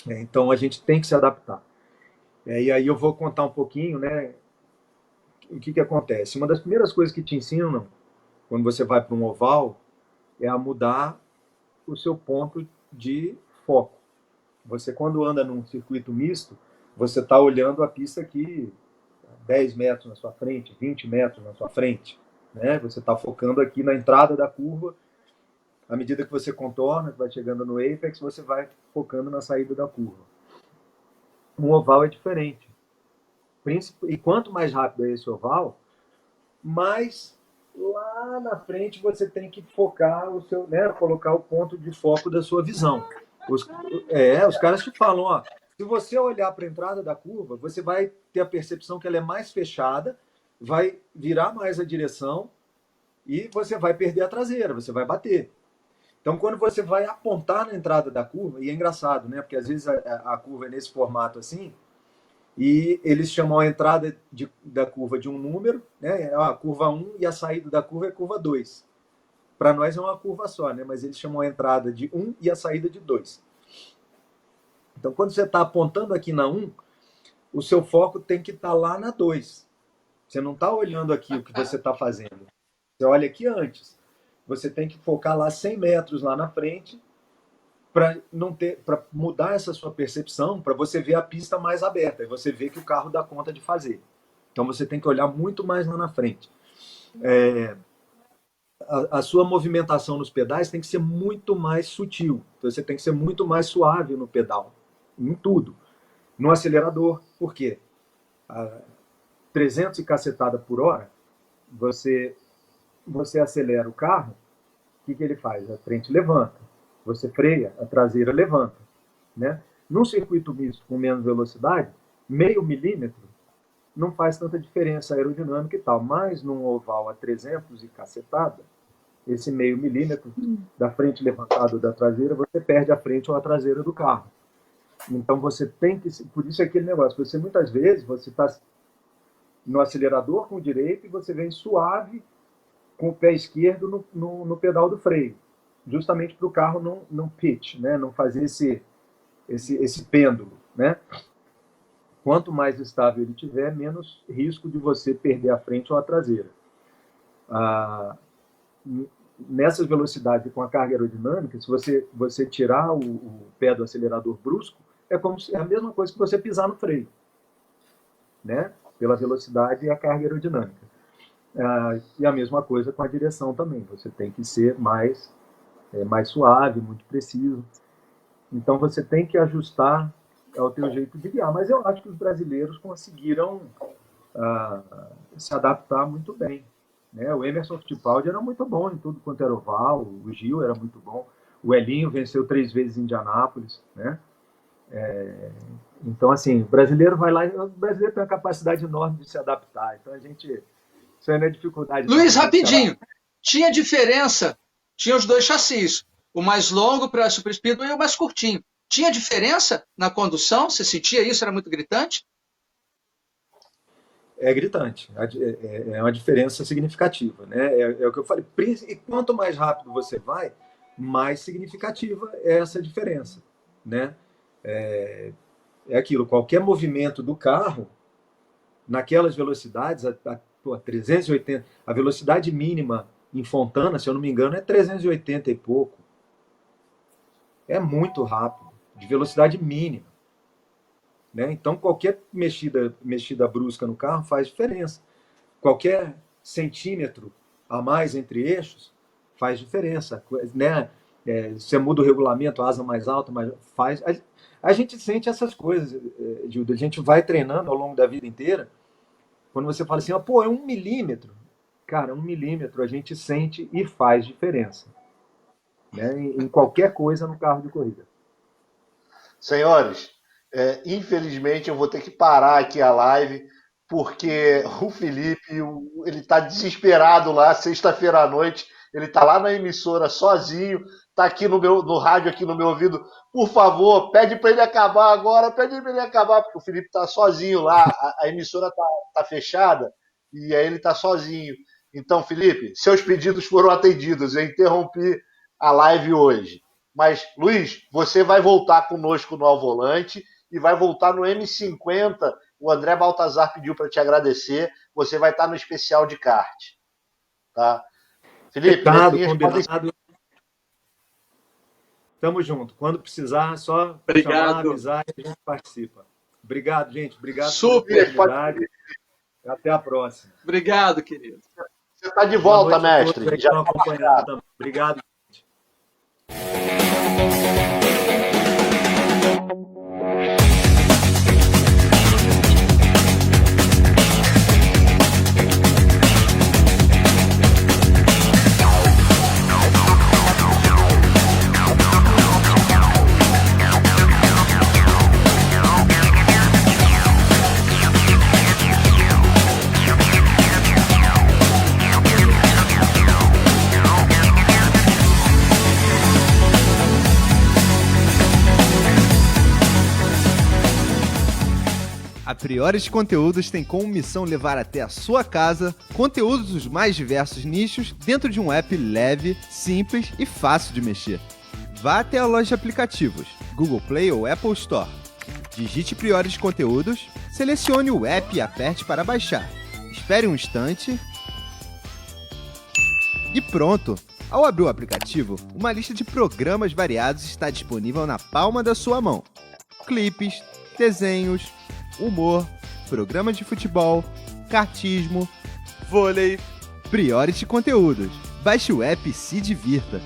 Então a gente tem que se adaptar. E aí eu vou contar um pouquinho, né, o que acontece. Uma das primeiras coisas que te ensinam quando você vai para um oval é a mudar o seu ponto de foco. Você, quando anda num circuito misto, você está olhando a pista aqui 10 metros na sua frente, 20 metros na sua frente, né? Você está focando aqui na entrada da curva. À medida que você contorna, vai chegando no apex, você vai focando na saída da curva. Um oval é diferente. E quanto mais rápido é esse oval, mais lá na frente você tem que focar colocar o ponto de foco da sua visão. Os caras te falam, ó, se você olhar para a entrada da curva, você vai ter a percepção que ela é mais fechada, vai virar mais a direção e você vai perder a traseira, você vai bater. Então, quando você vai apontar na entrada da curva, e é engraçado, né? Porque às vezes a curva é nesse formato assim, e eles chamam a entrada da curva de um número, né? A curva 1 e a saída da curva é curva 2. Para nós é uma curva só, né? Mas eles chamam a entrada de 1 e a saída de 2. Então, quando você está apontando aqui na 1, o seu foco tem que estar lá na 2. Você não está olhando aqui o que você está fazendo. Você olha aqui antes. você tem que focar lá 100 metros lá na frente para mudar essa sua percepção, para você ver a pista mais aberta, e você vê que o carro dá conta de fazer. Então você tem que olhar muito mais lá na frente. A sua movimentação nos pedais tem que ser muito mais sutil. Então você tem que ser muito mais suave no pedal, em tudo. No acelerador, por quê? 300 e cacetada por hora, você acelera o carro, o que ele faz? A frente levanta. Você freia, a traseira levanta. Né? Num circuito misto com menos velocidade, meio milímetro não faz tanta diferença aerodinâmica e tal, mas num oval a 300 e cacetada, esse meio milímetro da frente levantada ou da traseira, você perde a frente ou a traseira do carro. Então você tem que... Por isso é aquele negócio, você muitas vezes, você está no acelerador com o direito e você vem suave com o pé esquerdo no pedal do freio, justamente para o carro não pitch, né? Não fazer esse pêndulo. Né? Quanto mais estável ele tiver, menos risco de você perder a frente ou a traseira. Nessas velocidades com a carga aerodinâmica, se você tirar o pé do acelerador brusco, é a mesma coisa que você pisar no freio, né? Pela velocidade e a carga aerodinâmica. E a mesma coisa com a direção também. Você tem que ser mais suave, muito preciso. Então você tem que ajustar ao teu jeito de guiar. Mas eu acho que os brasileiros conseguiram se adaptar muito bem. Né? O Emerson Fittipaldi era muito bom em tudo quanto era oval, o Gil era muito bom, o Elinho venceu 3 vezes em Indianápolis. Né? Então, assim, o brasileiro vai lá, o brasileiro tem uma capacidade enorme de se adaptar. Então, isso aí não é dificuldade. Luiz, rapidinho, tinha diferença, tinha os 2 chassis, o mais longo para a Super Speedway e o mais curtinho. Tinha diferença na condução? Você sentia isso? Era muito gritante? É gritante, é uma diferença significativa. Né? É o que eu falei, e quanto mais rápido você vai, mais significativa é essa diferença. Né? É aquilo, qualquer movimento do carro, naquelas velocidades, a 380, a velocidade mínima em Fontana, se eu não me engano, é 380 e pouco. É muito rápido, de velocidade mínima. Né? Então, qualquer mexida brusca no carro faz diferença. Qualquer centímetro a mais entre eixos faz diferença. Né? Você muda o regulamento, asa mais alta, mas faz... A gente sente essas coisas, Gildo. A gente vai treinando ao longo da vida inteira. Quando você fala assim, é 1 milímetro. Cara, 1 milímetro a gente sente e faz diferença. Né? Em qualquer coisa no carro de corrida. Senhores, infelizmente eu vou ter que parar aqui a live, porque o Felipe, ele está desesperado lá, sexta-feira à noite, ele está lá na emissora sozinho, está aqui no rádio, aqui no meu ouvido, por favor, pede para ele acabar agora, porque o Felipe está sozinho lá, a emissora está fechada, e aí ele está sozinho. Então, Felipe, seus pedidos foram atendidos, eu interrompi a live hoje. Mas, Luiz, você vai voltar conosco no Ao Volante e vai voltar no M50. O André Baltazar pediu para te agradecer. Você vai estar no especial de kart. Tá? Felipe, combinado. Tamo junto. Quando precisar, só chamar, avisar e a gente participa. Obrigado, gente. Obrigado pela oportunidade. Até a próxima. Obrigado, querido. Você está de volta, mestre. Já estão acompanhando também. Obrigado. A Priores Conteúdos tem como missão levar até a sua casa conteúdos dos mais diversos nichos dentro de um app leve, simples e fácil de mexer. Vá até a loja de aplicativos, Google Play ou Apple Store. Digite Priores Conteúdos, selecione o app e aperte para baixar. Espere um instante e pronto! Ao abrir o aplicativo, uma lista de programas variados está disponível na palma da sua mão. Clipes, desenhos, humor, programas de futebol, kartismo, vôlei, Priority Conteúdos. Baixe o app e se divirta.